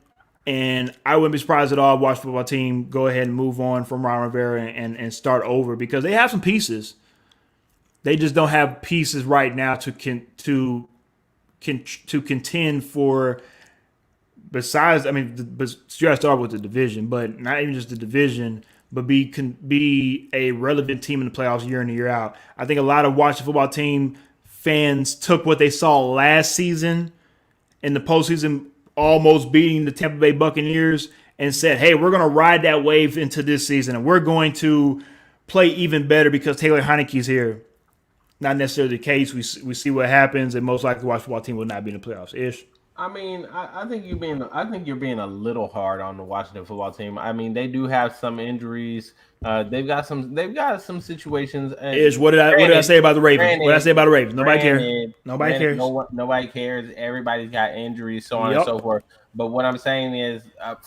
and I wouldn't be surprised at all if Washington football team go ahead and move on from Ron Rivera and start over, because they have some pieces. They just don't have pieces right now to contend for. Besides, I mean, but you got to start with the division, but not even just the division, but be a relevant team in the playoffs year in and year out. I think a lot of Washington football team fans took what they saw last season in the postseason, almost beating the Tampa Bay Buccaneers, and said, "Hey, we're going to ride that wave into this season, and we're going to play even better because Taylor Heineke's here." Not necessarily the case. We see what happens, and most likely the Washington football team will not be in the playoffs. Ish. I mean, I think you're being a little hard on the Washington football team. I mean, they do have some injuries. They've got some situations. Ish. What did I say about the Ravens? What did I say about the Ravens? Nobody cares. Nobody cares. Nobody cares. Everybody's got injuries, so on and so forth. But what I'm saying is,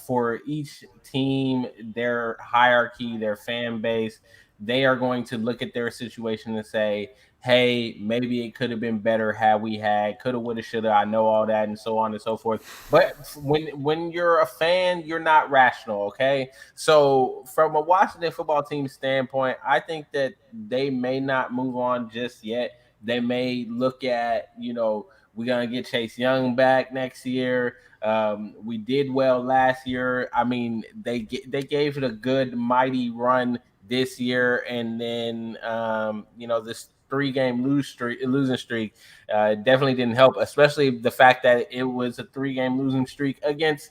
for each team, their hierarchy, their fan base, they are going to look at their situation and say, hey, maybe it could have been better had we had, coulda, woulda, shoulda. I know all that, and so on and so forth. But when you're a fan, you're not rational, okay? So from a Washington football team standpoint, I think that they may not move on just yet. They may look at, we're going to get Chase Young back next year. We did well last year. I mean, they gave it a good, mighty run this year, and then, this 3-game losing streak definitely didn't help, especially the fact that it was a 3-game losing streak against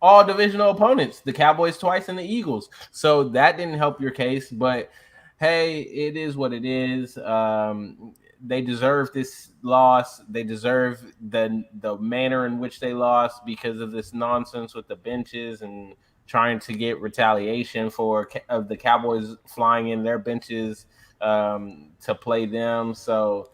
all divisional opponents, the Cowboys twice and the Eagles. So that didn't help your case, but hey, it is what it is. They deserve this loss. They deserve the manner in which they lost because of this nonsense with the benches and trying to get retaliation for the Cowboys flying in their benches to play them. So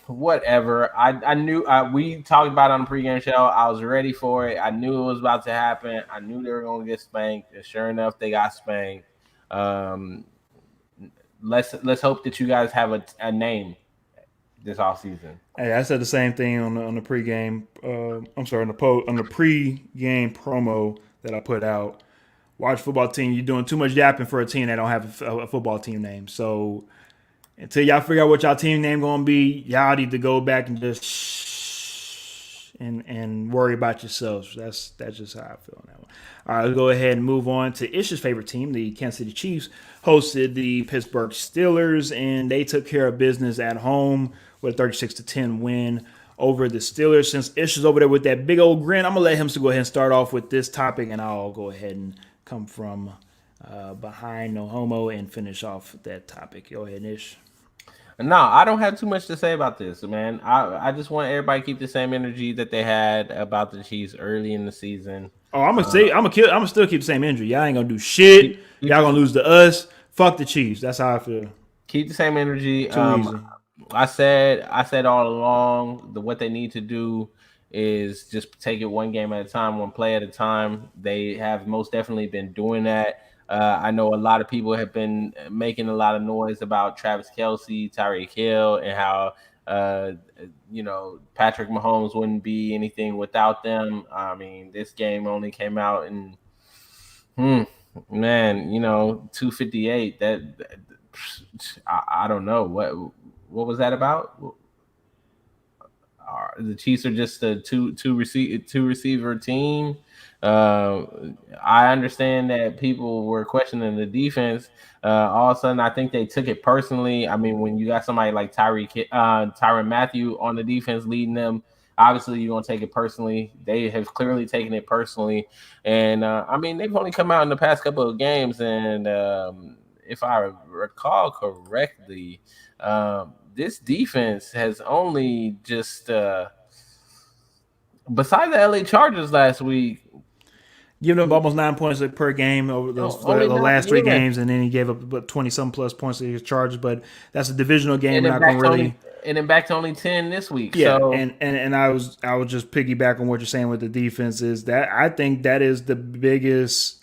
whatever. I knew we talked about it on the pregame show. I was ready for it. I knew it was about to happen. I knew they were going to get spanked. And sure enough, they got spanked. Let's hope that you guys have a name this offseason. Hey, I said the same thing on the pregame. On the pregame promo that I put out. Watch football team, you're doing too much yapping for a team that don't have a football team name. So until y'all figure out what y'all team name gonna be, y'all need to go back and just and worry about yourselves. That's just how I feel on that one. All right, let's go ahead and move on to Ish's favorite team, the Kansas City Chiefs, hosted the Pittsburgh Steelers, and they took care of business at home with a 36-10 win over the Steelers. Since Ish is over there with that big old grin, I'm gonna let him go ahead and start off with this topic, and I'll go ahead and come from behind, no homo, and finish off that topic. Go ahead, Ish. No, I don't have too much to say about this, man. I just want everybody to keep the same energy that they had about the Chiefs early in the season. Oh, I'm gonna still keep the same energy. Y'all ain't gonna do shit. Y'all gonna lose to us. Fuck the Chiefs. That's how I feel. Keep the same energy. Too easy. I said all along what they need to do is just take it one game at a time, one play at a time. They have most definitely been doing that. I know a lot of people have been making a lot of noise about Travis Kelce, Tyreek Hill, and how Patrick Mahomes wouldn't be anything without them. I mean, this game only came out in 258. That I don't know what was that about. The Chiefs are just a two receiver team. I understand that people were questioning the defense. All of a sudden, I think they took it personally. I mean, when you got somebody like Tyrann Mathieu on the defense leading them, obviously you're gonna take it personally. They have clearly taken it personally, and I mean they've only come out in the past couple of games, and if I recall correctly, this defense has only just besides the LA Chargers last week. Giving up almost 9 points per game over the last three games, and then he gave up about 20-some plus points to his Chargers. But that's a divisional game. We're not going to really. And then back to only 10 this week. Yeah, so. and I was just piggyback on what you're saying with the defense is that I think that is the biggest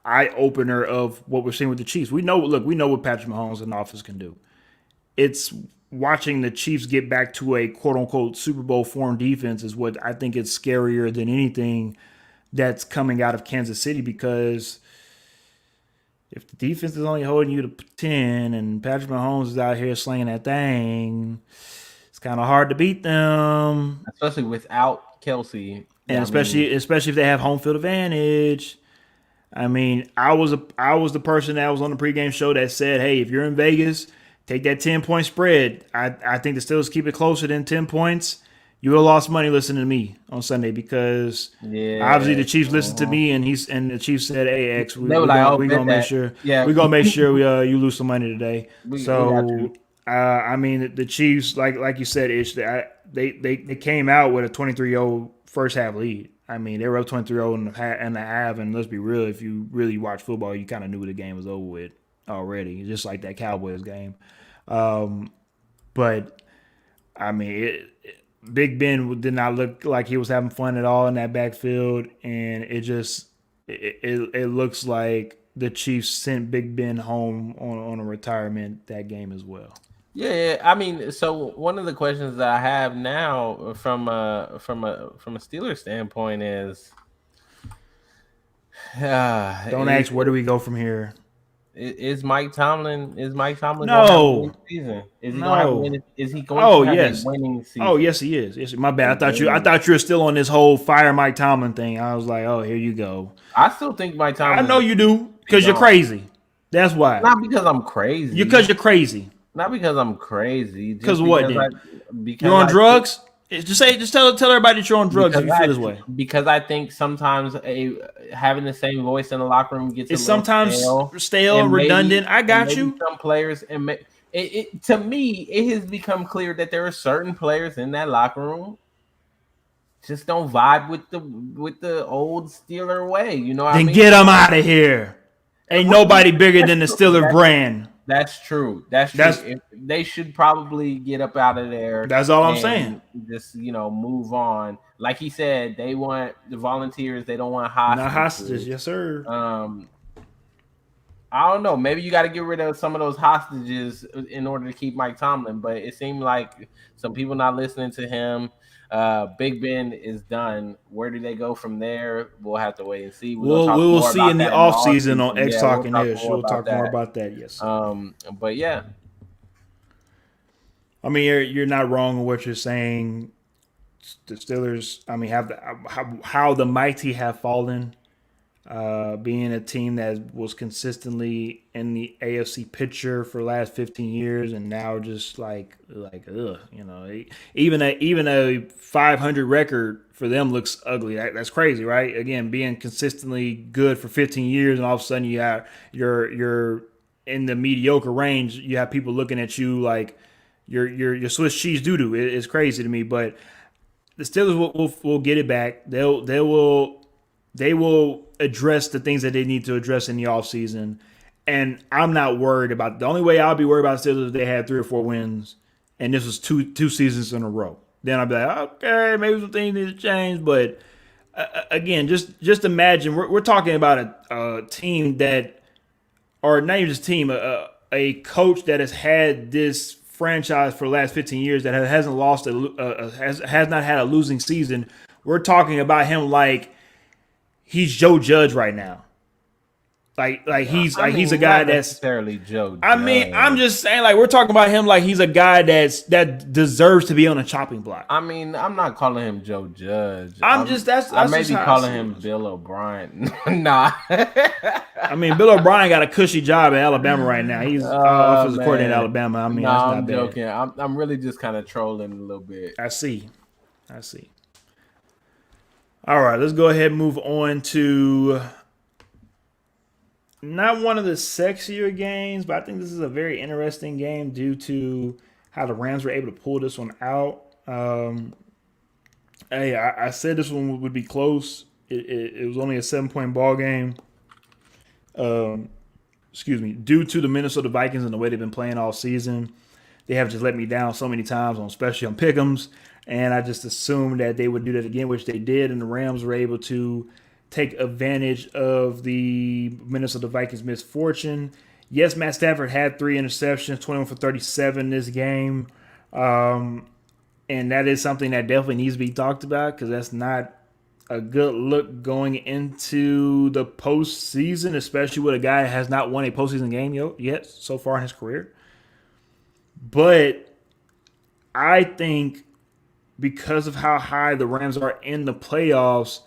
eye opener of what we're seeing with the Chiefs. We know what Patrick Mahomes and the offense can do. It's watching the Chiefs get back to a quote unquote Super Bowl form defense is what I think is scarier than anything that's coming out of Kansas City, because if the defense is only holding you to 10 and Patrick Mahomes is out here slinging that thing, it's kind of hard to beat them. Especially without Kelsey. And especially if they have home field advantage. I mean, I was the person that was on the pregame show that said, hey, if you're in Vegas, take that 10-point spread. I think the Steelers keep it closer than 10 points. You would have lost money listening to me on Sunday, because obviously the Chiefs listened to me, and the Chiefs said, "Hey, X, we're gonna make sure, you lose some money today." I mean, the Chiefs, like you said, they came out with a 23-0 first half lead. I mean, they were up 23-0 in the half, and let's be real, if you really watch football, you kind of knew the game was over with already, just like that Cowboys game. But I mean, Big Ben did not look like he was having fun at all in that backfield, and it looks like the Chiefs sent Big Ben home on a retirement that game as well. Yeah. I mean, so one of the questions that I have now from a Steelers standpoint is, don't ask where do we go from here. Is Mike Tomlin no. going to have a winning season? Is he going to have a winning season? Oh, yes, he is. Yes, my bad. I thought you were still on this whole fire Mike Tomlin thing. I was like, oh, here you go. I still think Mike Tomlin. I know you do, because you're crazy. That's why. Not because I'm crazy. Because you're crazy. Not because I'm crazy. Because what? You're on drugs? Just tell everybody that you're on drugs if you feel this way. Because I think sometimes having the same voice in the locker room gets sometimes stale and redundant. I got you. Some players, and to me, it has become clear that there are certain players in that locker room just don't vibe with the old Steeler way. You know what I mean? Then get them out of here. Ain't nobody bigger than the Steeler brand. That's true. They should probably get up out of there. That's all I'm saying. Just move on. Like he said, they want the volunteers. They don't want hostages. Not hostages, yes sir. I don't know. Maybe you got to get rid of some of those hostages in order to keep Mike Tomlin. But it seemed like some people not listening to him. Big Ben is done. Where do they go from there? We'll have to wait and see. We will see in the offseason on X Talk and Ish. We'll talk more about that. Yes. But yeah. I mean, you're not wrong in what you're saying. The Steelers, I mean, how the mighty have fallen. Being a team that was consistently in the AFC picture for the last 15 years, and now just like even a 500 record for them looks ugly. That's crazy, right? Again, being consistently good for 15 years, and all of a sudden you're in the mediocre range. You have people looking at you like you're Swiss cheese doo-doo. It's crazy to me, but the Steelers will get it back. They will address the things that they need to address in the offseason. And I'm not worried about – the only way I'll be worried about the Steelers is if they had 3 or 4 wins and this was two seasons in a row. Then I'll be like, okay, maybe some things need to change. But, again, just imagine we're talking about a team that – or not even just a team, a coach that has had this franchise for the last 15 years that hasn't lost has not had a losing season. We're talking about him like – he's Joe Judge right now. He's a guy that's necessarily Joe Judge. I mean, I'm just saying, like, we're talking about him like he's a guy that deserves to be on a chopping block. I mean, I'm not calling him Joe Judge. I may be calling him Bill O'Brien. Nah. I mean, Bill O'Brien got a cushy job at Alabama right now. He's offensive coordinator at Alabama. I mean, that's not I'm bad. joking. I'm really just kind of trolling a little bit. I see. I see. All right, let's go ahead and move on to not one of the sexier games, but I think this is a very interesting game due to how the Rams were able to pull this one out. Hey, I said this one would be close. It was only a 7 point ball game. Excuse me. Due to the Minnesota Vikings and the way they've been playing all season, they have just let me down so many times, especially on pick'ems. And I just assumed that they would do that again, which they did, and the Rams were able to take advantage of the Minnesota Vikings' misfortune. Yes, Matt Stafford had 3 interceptions, 21 for 37 this game. And that is something that definitely needs to be talked about because that's not a good look going into the postseason, especially with a guy that has not won a postseason game yet so far in his career. But I think because of how high the Rams are in the playoffs,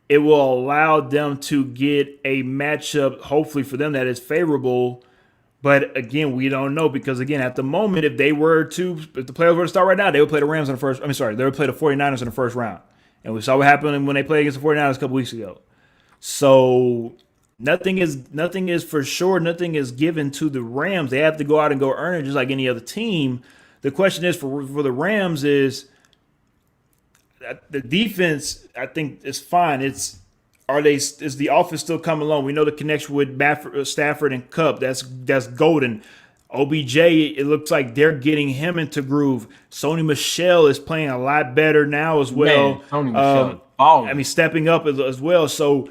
it will allow them to get a matchup, hopefully for them, that is favorable. But again, we don't know because, again, at the moment, if the players were to start right now, they would play the Rams in the first. They would play the 49ers in the first round. And we saw what happened when they played against the 49ers a couple weeks ago. So nothing is for sure. Nothing is given to the Rams. They have to go out and go earn it just like any other team. The question is for the Rams is the defense. I think is fine. Is the offense still coming along? We know the connection with Stafford and Kupp. That's golden. OBJ, it looks like they're getting him into groove. Sony Michel is playing a lot better now as well. Man, Sony Michel balling. Stepping up as well. So,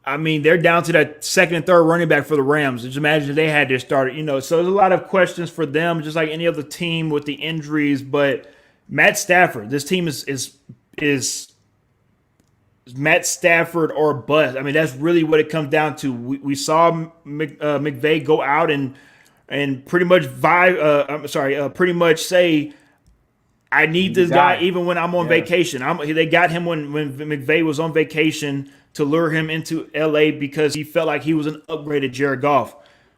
they're down to that second and third running back for the Rams. Just imagine if they had their starter. So there's a lot of questions for them, just like any other team with the injuries. But Matt Stafford, this team is Matt Stafford or bust. That's really what it comes down to. We saw McVay go out and pretty much pretty much say, I need this guy even when I'm on vacation. They got him when McVay was on vacation to lure him into LA because he felt like he was an upgraded Jared Goff.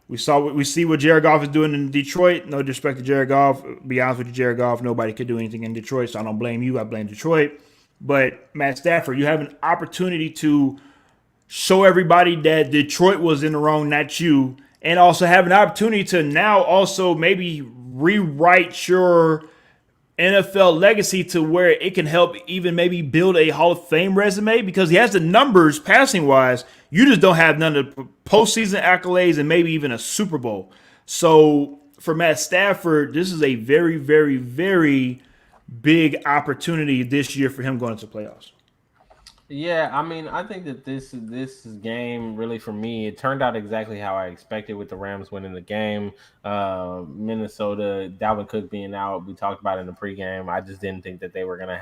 We see what Jared Goff is doing in Detroit. No disrespect to Jared Goff. Be honest with you, Jared Goff, nobody could do anything in Detroit, so I don't blame you. I blame Detroit. But Matt Stafford, you have an opportunity to show everybody that Detroit was in the wrong, not you, and also have an opportunity to now also maybe rewrite your NFL legacy to where it can help even maybe build a Hall of Fame resume because he has the numbers passing wise. You just don't have none of the postseason accolades and maybe even a Super Bowl. So for Matt Stafford, this is a very, very, very big opportunity this year for him going into the playoffs. Yeah, I think that this game really for me, it turned out exactly how I expected with the Rams winning the game. Minnesota, Dalvin Cook being out, we talked about it in the pregame. I just didn't think that they were going to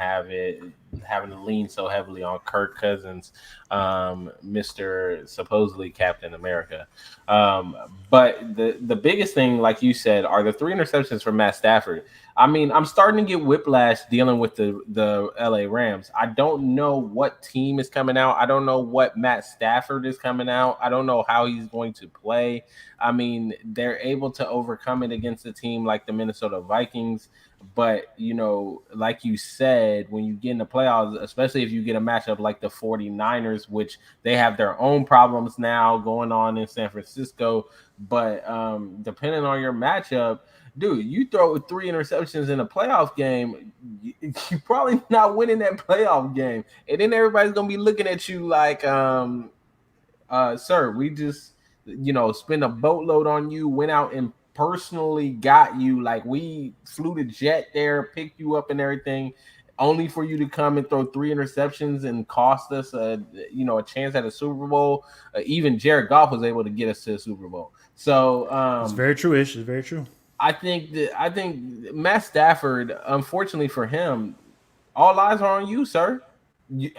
having to lean so heavily on Kirk Cousins, Mr. supposedly Captain America. But the biggest thing, like you said, are the 3 interceptions from Matt Stafford. I'm starting to get whiplash dealing with the LA Rams. I don't know what team is coming out. I don't know what Matt Stafford is coming out. I don't know how he's going to play. They're able to overcome it against a team like the Minnesota Vikings. But, like you said, when you get in the playoffs, especially if you get a matchup like the 49ers, which they have their own problems now going on in San Francisco. But depending on your matchup, dude, you throw 3 interceptions in a playoff game, you're probably not winning that playoff game. And then everybody's going to be looking at you like, sir, we just, spent a boatload on you, went out and personally got you. Like, we flew the jet there, picked you up and everything, only for you to come and throw 3 interceptions and cost us a chance at a Super Bowl. Even Jared Goff was able to get us to the Super Bowl. So it's very true-ish. It's very true. I think Matt Stafford, unfortunately for him, all eyes are on you, sir.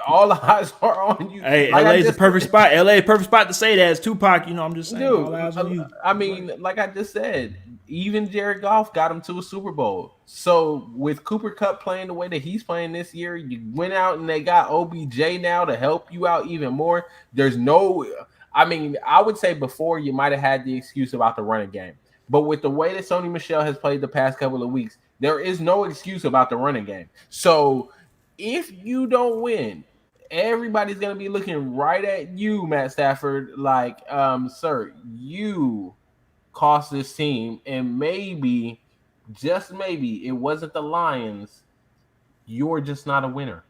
All eyes are on you. Hey, like LA is the perfect spot. LA is perfect spot to say that. It's Tupac. I'm just saying. Dude, all eyes on you. Like I just said, even Jared Goff got him to a Super Bowl. So with Cooper Kupp playing the way that he's playing this year, you went out and they got OBJ now to help you out even more. There's no, I would say before you might have had the excuse about the running game. But with the way that Sony Michel has played the past couple of weeks, there is no excuse about the running game. So if you don't win, everybody's gonna be looking right at you, Matt Stafford, like, sir, you cost this team, and maybe, just maybe, it wasn't the Lions. You're just not a winner.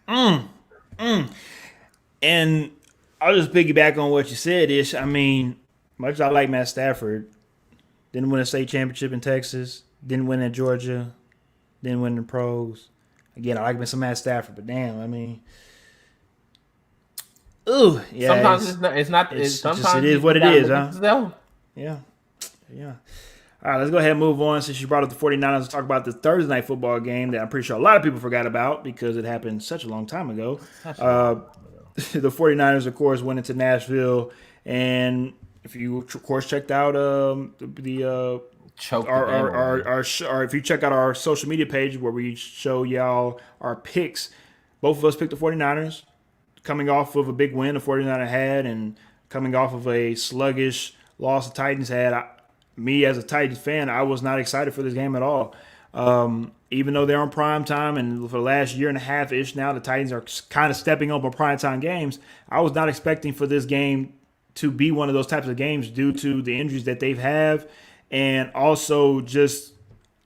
And I'll just piggyback on what you said, Ish. I mean, much as I like Matt Stafford, didn't win a state championship in Texas, didn't win at Georgia, didn't win the pros. Again, I like me some Matt Stafford, but damn, I mean, ooh, yeah. Sometimes it's not. Sometimes it is what it is, huh? Them. Yeah, yeah. All right, let's go ahead and move on. Since you brought up the 49ers, let's talk about the Thursday night football game that I'm pretty sure a lot of people forgot about because it happened such a long time ago. The 49ers, of course, went into Nashville, and if you, of course, checked out if you check out our social media page where we show y'all our picks, both of us picked the 49ers, coming off of a big win the 49ers had, and coming off of a sluggish loss the Titans had. Me as a Titans fan, I was not excited for this game at all. Even though they're on prime time, and for the last year and a half-ish now, the Titans are kind of stepping up on prime time games. I was not expecting for this game to be one of those types of games due to the injuries that they have, and also just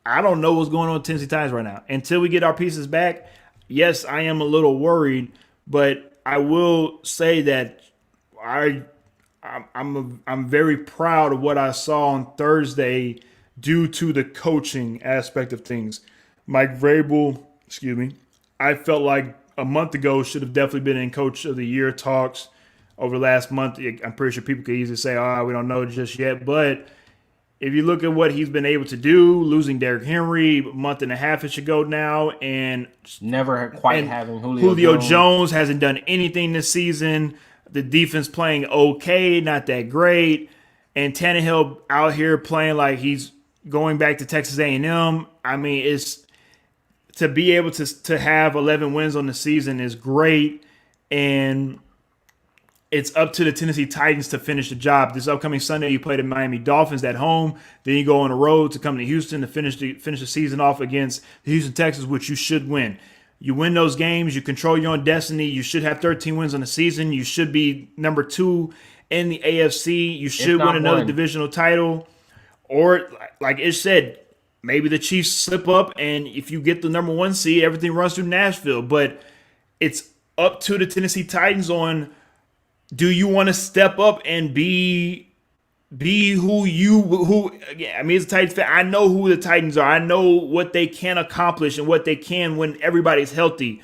I don't know what's going on with Tennessee Titans right now. Until we get our pieces back, yes, I am a little worried, but I will say that I'm very proud of what I saw on Thursday due to the coaching aspect of things. Mike Vrabel, I felt like a month ago should have definitely been in Coach of the Year talks over the last month. I'm pretty sure people could easily say, we don't know just yet. But if you look at what he's been able to do, losing Derrick Henry a month and a half-ish ago now, and never quite having Julio Jones hasn't done anything this season. The defense playing okay, not that great. And Tannehill out here playing like he's going back to Texas A&M. I mean, it's to be able to have 11 wins on the season is great. And it's up to the Tennessee Titans to finish the job. This upcoming Sunday, you play the Miami Dolphins at home. Then you go on the road to come to Houston to finish the season off against the Houston Texans, which you should win. You win those games. You control your own destiny. You should have 13 wins on the season. You should be number 2 in the AFC. You should win another divisional title. Or, like it said, maybe the Chiefs slip up, and if you get the number 1 seed, everything runs through Nashville. But it's up to the Tennessee Titans on, do you want to step up and be who again, I mean, as a Titans fan, I know who the Titans are. I know what they can accomplish and what they can when everybody's healthy.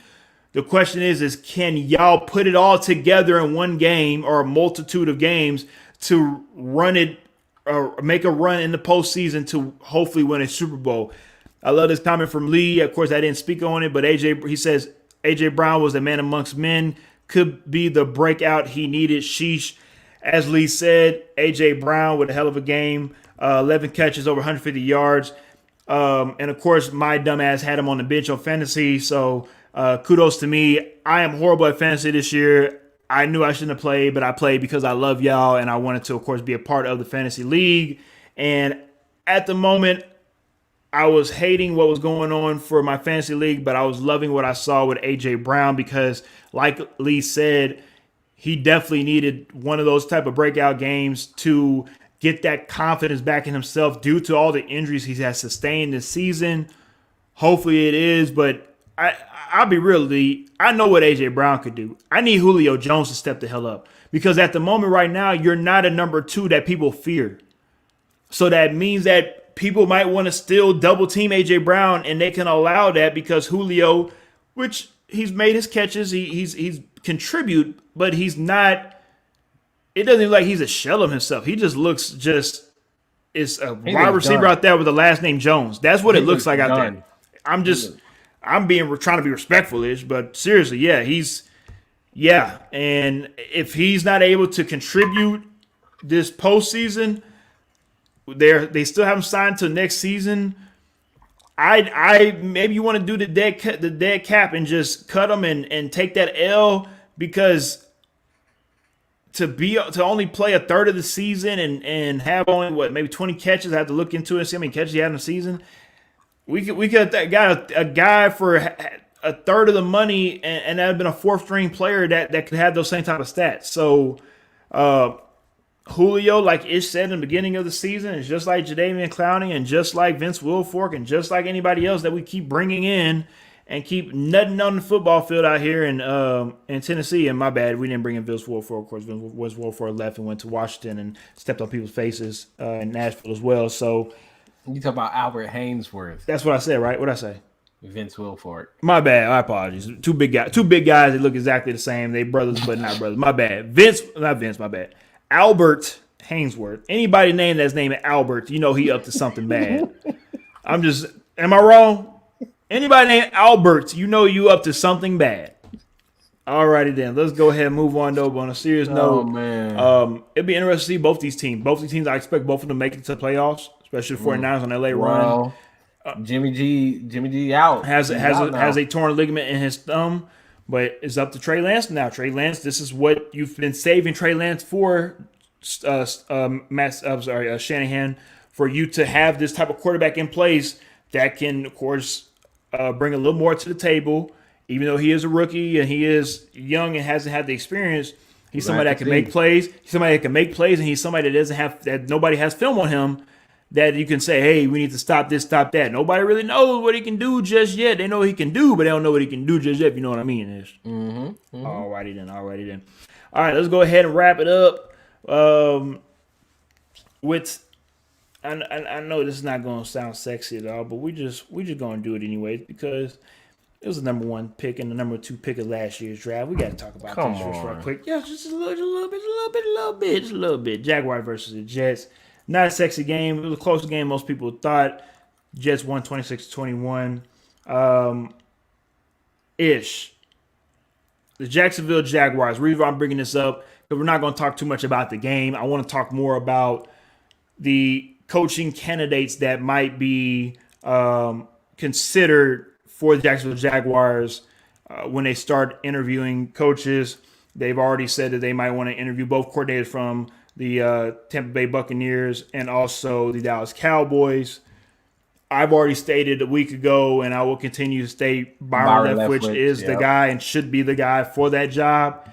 The question is can y'all put it all together in one game or a multitude of games to run it or make a run in the postseason to hopefully win a Super Bowl? I love this comment from Lee. Of course, I didn't speak on it, but he says AJ Brown was a man amongst men, could be the breakout he needed. Sheesh. As Lee said, A.J. Brown with a hell of a game, 11 catches, over 150 yards. And, of course, my dumbass had him on the bench on fantasy, so kudos to me. I am horrible at fantasy this year. I knew I shouldn't have played, but I played because I love y'all, and I wanted to, of course, be a part of the fantasy league. And at the moment, I was hating what was going on for my fantasy league, but I was loving what I saw with A.J. Brown because, like Lee said, he definitely needed one of those type of breakout games to get that confidence back in himself due to all the injuries he has sustained this season. Hopefully it is, but I'll be real, Lee. I know what A.J. Brown could do. I need Julio Jones to step the hell up because at the moment right now, you're not a number 2 that people fear. So that means that people might want to still double team A.J. Brown, and they can allow that because Julio, which he's made his catches, he's contribute, but he's not. It doesn't look like he's a shell of himself. He just looks it's a wide receiver out there with the last name Jones. That's what it looks like out there. I'm trying to be respectful-ish, but seriously, and if he's not able to contribute this postseason, they still haven't signed till next season. I maybe you want to do the dead cap and just cut them and take that L, because to only play a third of the season and have only maybe 20 catches. I have to look into it and see how many catches he had in the season. We could got a guy for a third of the money, and that had been a fourth string player that could have those same type of stats. So Julio, like Ish said in the beginning of the season, is just like Jadeveon Clowney and just like Vince Wilfork and just like anybody else that we keep bringing in and keep nutting on the football field out here in Tennessee. And my bad, we didn't bring in Vince Wilfork. Of course, Vince Wilfork left and went to Washington and stepped on people's faces in Nashville as well. So You talk about Albert Hainsworth, that's what I said, right? What did I say? Vince Wilfork. My bad. I apologize. Two big guys. They look exactly the same. They brothers, but not brothers. My bad. Not Vince. My bad. Albert Hainsworth. Anybody named that's named Albert, you know he up to something bad. Am I wrong? Anybody named Albert, you know you up to something bad. Alrighty then. Let's go ahead and move on though. But on a serious note, man. It'd be interesting to see both these teams. Both these teams, I expect both of them to make it to the playoffs, especially the 49ers on LA run. Jimmy G out. Has a torn ligament in his thumb, but it's up to Trey Lance now. Trey Lance, this is what you've been saving Trey Lance for, Shanahan, for you to have this type of quarterback in place that can, of course, bring a little more to the table. Even though he is a rookie and he is young and hasn't had the experience, he's somebody that can make plays. He's somebody that can make plays, and he's somebody that nobody has film on him. That you can say, hey, we need to stop this, stop that. Nobody really knows what he can do just yet. They know what he can do, but they don't know what he can do just yet, if you know what I mean. Alrighty then. All right, let's go ahead and wrap it up. I know this is not going to sound sexy at all, but we just going to do it anyway because it was the number 1 pick and the number 2 pick of last year's draft. We got to talk about this just real quick. Yeah, just a little bit. Jaguars versus the Jets. Not a sexy game. It was a closer game most people thought. Jets won 26-21. Ish. The Jacksonville Jaguars. The reason why I'm bringing this up, because we're not going to talk too much about the game. I want to talk more about the coaching candidates that might be considered for the Jacksonville Jaguars when they start interviewing coaches. They've already said that they might want to interview both coordinators from the Tampa Bay Buccaneers and also the Dallas Cowboys. I've already stated a week ago, and I will continue to state Byron Leftwich is the guy and should be the guy for that job.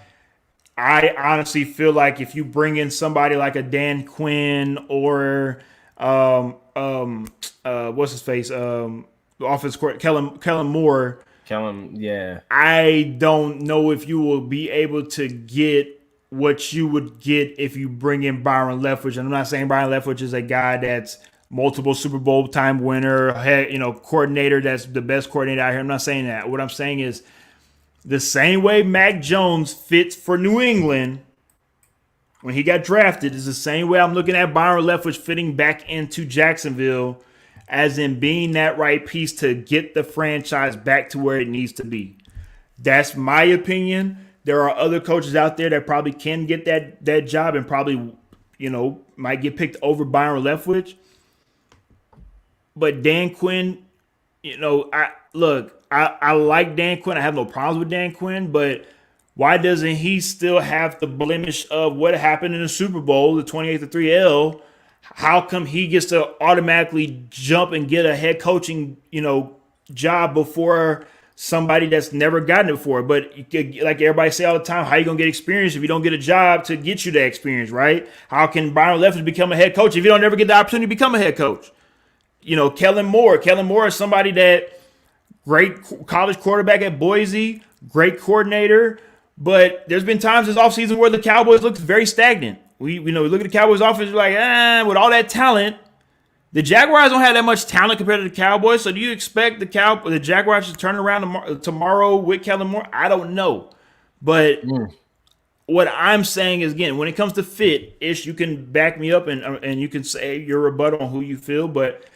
I honestly feel like if you bring in somebody like a Dan Quinn or what's his face, the offense coordinator, Kellen Moore. I don't know if you will be able to get what you would get if you bring in Byron Leftwich. And I'm not saying Byron Leftwich is a guy that's multiple Super Bowl time winner, coordinator that's the best coordinator out here. I'm not saying that. What I'm saying is the same way Mac Jones fits for New England when he got drafted is the same way I'm looking at Byron Leftwich fitting back into Jacksonville, as in being that right piece to get the franchise back to where it needs to be. That's my opinion. There are other coaches out there that probably can get that job and probably, might get picked over Byron Leftwich. But Dan Quinn, I like Dan Quinn. I have no problems with Dan Quinn, but why doesn't he still have the blemish of what happened in the Super Bowl, the 28-3 L? How come he gets to automatically jump and get a head coaching, job before somebody that's never gotten it before? But like everybody say all the time, how you going to get experience if you don't get a job to get you that experience, right? How can Byron Leftwich become a head coach if you don't ever get the opportunity to become a head coach? Kellen Moore. Kellen Moore is somebody that great college quarterback at Boise, great coordinator, but there's been times this offseason where the Cowboys looked very stagnant. We look at the Cowboys offense, we're like, with all that talent, the Jaguars don't have that much talent compared to the Cowboys. So do you expect the Jaguars to turn around tomorrow with Kellen Moore? I don't know. But what I'm saying is, again, when it comes to fit, you can back me up and you can say your rebuttal on who you feel, but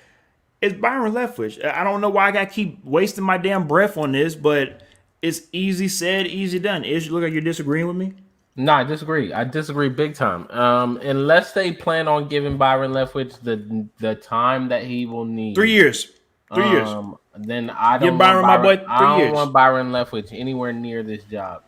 it's Byron Leftwich. I don't know why I got to keep wasting my damn breath on this, but it's easy said, easy done. You look like you're disagreeing with me? No, I disagree. I disagree big time. Unless they plan on giving Byron Leftwich the time that he will need. 3 years. 3 years. Then I don't want Byron Leftwich anywhere near this job.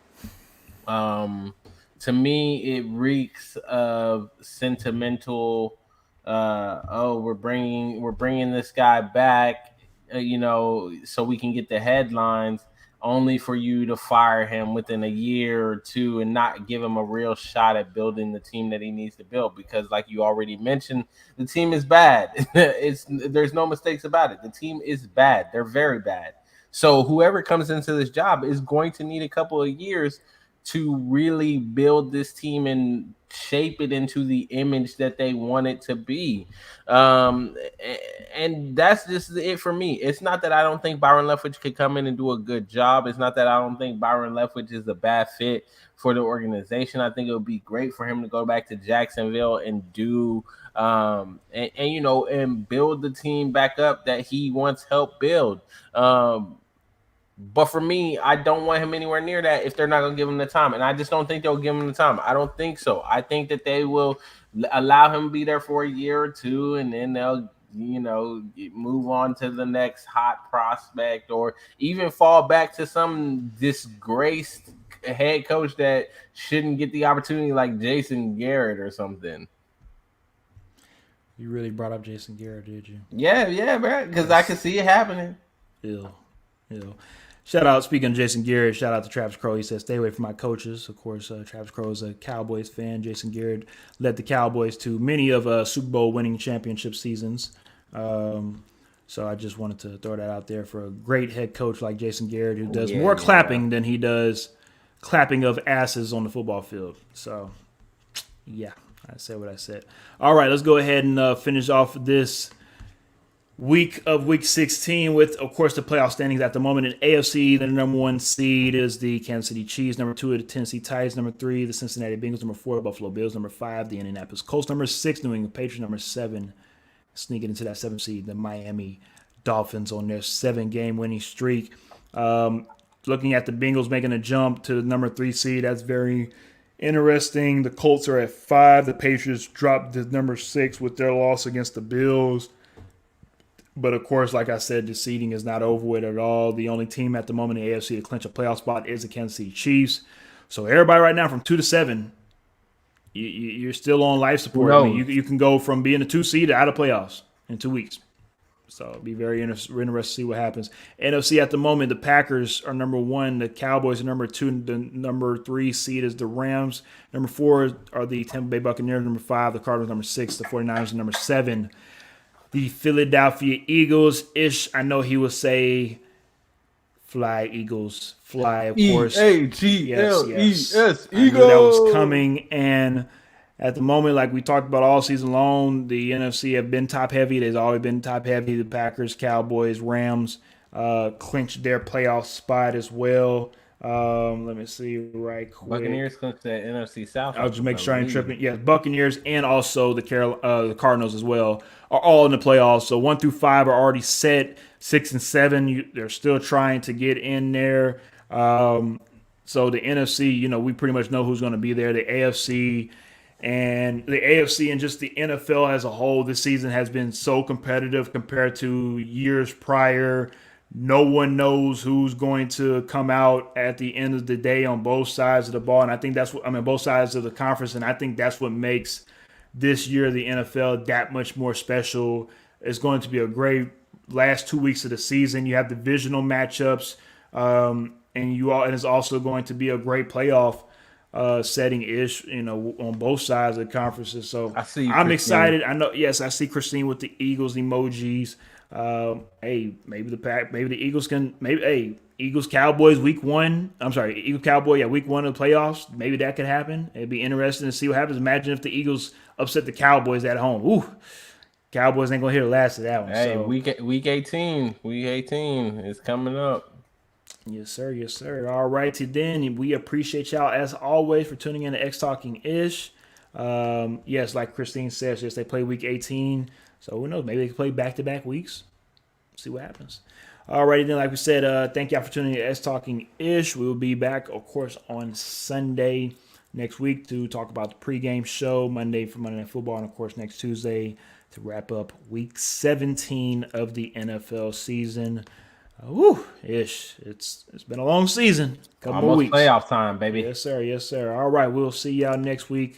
To me, it reeks of sentimental. We're bringing this guy back, so we can get the headlines only for you to fire him within a year or two and not give him a real shot at building the team that he needs to build. Because, like you already mentioned, the team is bad. There's no mistakes about it. The team is bad. They're very bad. So whoever comes into this job is going to need a couple of years to really build this team and shape it into the image that they want it to be. And that's just it for me. It's not that I don't think Byron Leftwich could come in and do a good job. It's not that I don't think Byron Leftwich is a bad fit for the organization. I think it would be great for him to go back to Jacksonville and do and build the team back up that he once helped build. But for me, I don't want him anywhere near that if they're not going to give him the time. And I just don't think they'll give him the time. I don't think so. I think that they will allow him to be there for a year or two, and then they'll, move on to the next hot prospect, or even fall back to some disgraced head coach that shouldn't get the opportunity, like Jason Garrett or something. You really brought up Jason Garrett, did you? Yeah, bro, because I could see it happening. Ill. Shout out, speaking of Jason Garrett, shout out to Travis Crow. He said, stay away from my coaches. Of course, Travis Crow is a Cowboys fan. Jason Garrett led the Cowboys to many of Super Bowl winning championship seasons. So I just wanted to throw that out there for a great head coach like Jason Garrett, who does more clapping than he does clapping of asses on the football field. So, yeah, I said what I said. All right, let's go ahead and finish off this week 16 with, of course, the playoff standings at the moment. In AFC, the number 1 seed is the Kansas City Chiefs. Number 2 are the Tennessee Titans. Number 3, the Cincinnati Bengals. Number 4, Buffalo Bills. Number 5, the Indianapolis Colts. Number 6, New England Patriots. Number 7, sneaking into that 7th seed, the Miami Dolphins on their 7-game winning streak. Looking at the Bengals making a jump to the number 3 seed, that's very interesting. The Colts are at 5. The Patriots dropped to number 6 with their loss against the Bills. But, of course, like I said, the seeding is not over with at all. The only team at the moment in the AFC to clinch a playoff spot is the Kansas City Chiefs. So everybody right now from 2 to 7, you're still on life support. I mean, you can go from being a 2 seed to out of playoffs in 2 weeks. So it'll be very interesting to see what happens. NFC at the moment, the Packers are number 1. The Cowboys are number 2. The number 3 seed is the Rams. Number 4 are the Tampa Bay Buccaneers. Number 5, the Cardinals. Number 6, the 49ers. And number 7, the Philadelphia Eagles. I know he will say fly, Eagles. Fly, of course. Eagles. I knew that was coming. And at the moment, like we talked about all season long, the NFC have been top heavy. They've always been top heavy. The Packers, Cowboys, Rams clinched their playoff spot as well. Let me see right quick. Buccaneers clinched the NFC South. I'll just make sure I'm tripping. Yeah, Buccaneers and also the Cardinals as well are all in the playoffs. So 1 through 5 are already set. 6 and 7, they're still trying to get in there. So the NFC, we pretty much know who's going to be there. The AFC and just the NFL as a whole this season has been so competitive compared to years prior. No one knows who's going to come out at the end of the day on both sides of the ball. And I think both sides of the conference. And I think that's what makes this year the NFL that much more special. It's going to be a great last 2 weeks of the season. You have divisional matchups, and it's also going to be a great playoff setting-ish, on both sides of the conferences. So I'm excited. I know, yes, I see Christine with the Eagles emojis. Maybe the Eagles can, Eagles Cowboys week 1. I'm sorry, Eagles Cowboy, week 1 of the playoffs. Maybe that could happen. It'd be interesting to see what happens. Imagine if the Eagles upset the Cowboys at home. Ooh, Cowboys ain't gonna hear the last of that one. Hey, week 18 is coming up. Yes, sir. All righty then. We appreciate y'all as always for tuning in to X Talking Ish. Yes, like Christine says, yes, they play week 18. So who knows? Maybe they can play back-to-back weeks. See what happens. Alrighty then, like we said, thank y'all for tuning in to X Talking Ish. We will be back, of course, on Sunday next week to talk about the pregame show, Monday for Monday Night Football, and of course next Tuesday to wrap up week 17 of the NFL season. It's been a long season. Couple more weeks. Playoff time, baby. Yes, sir. All right, we'll see y'all next week.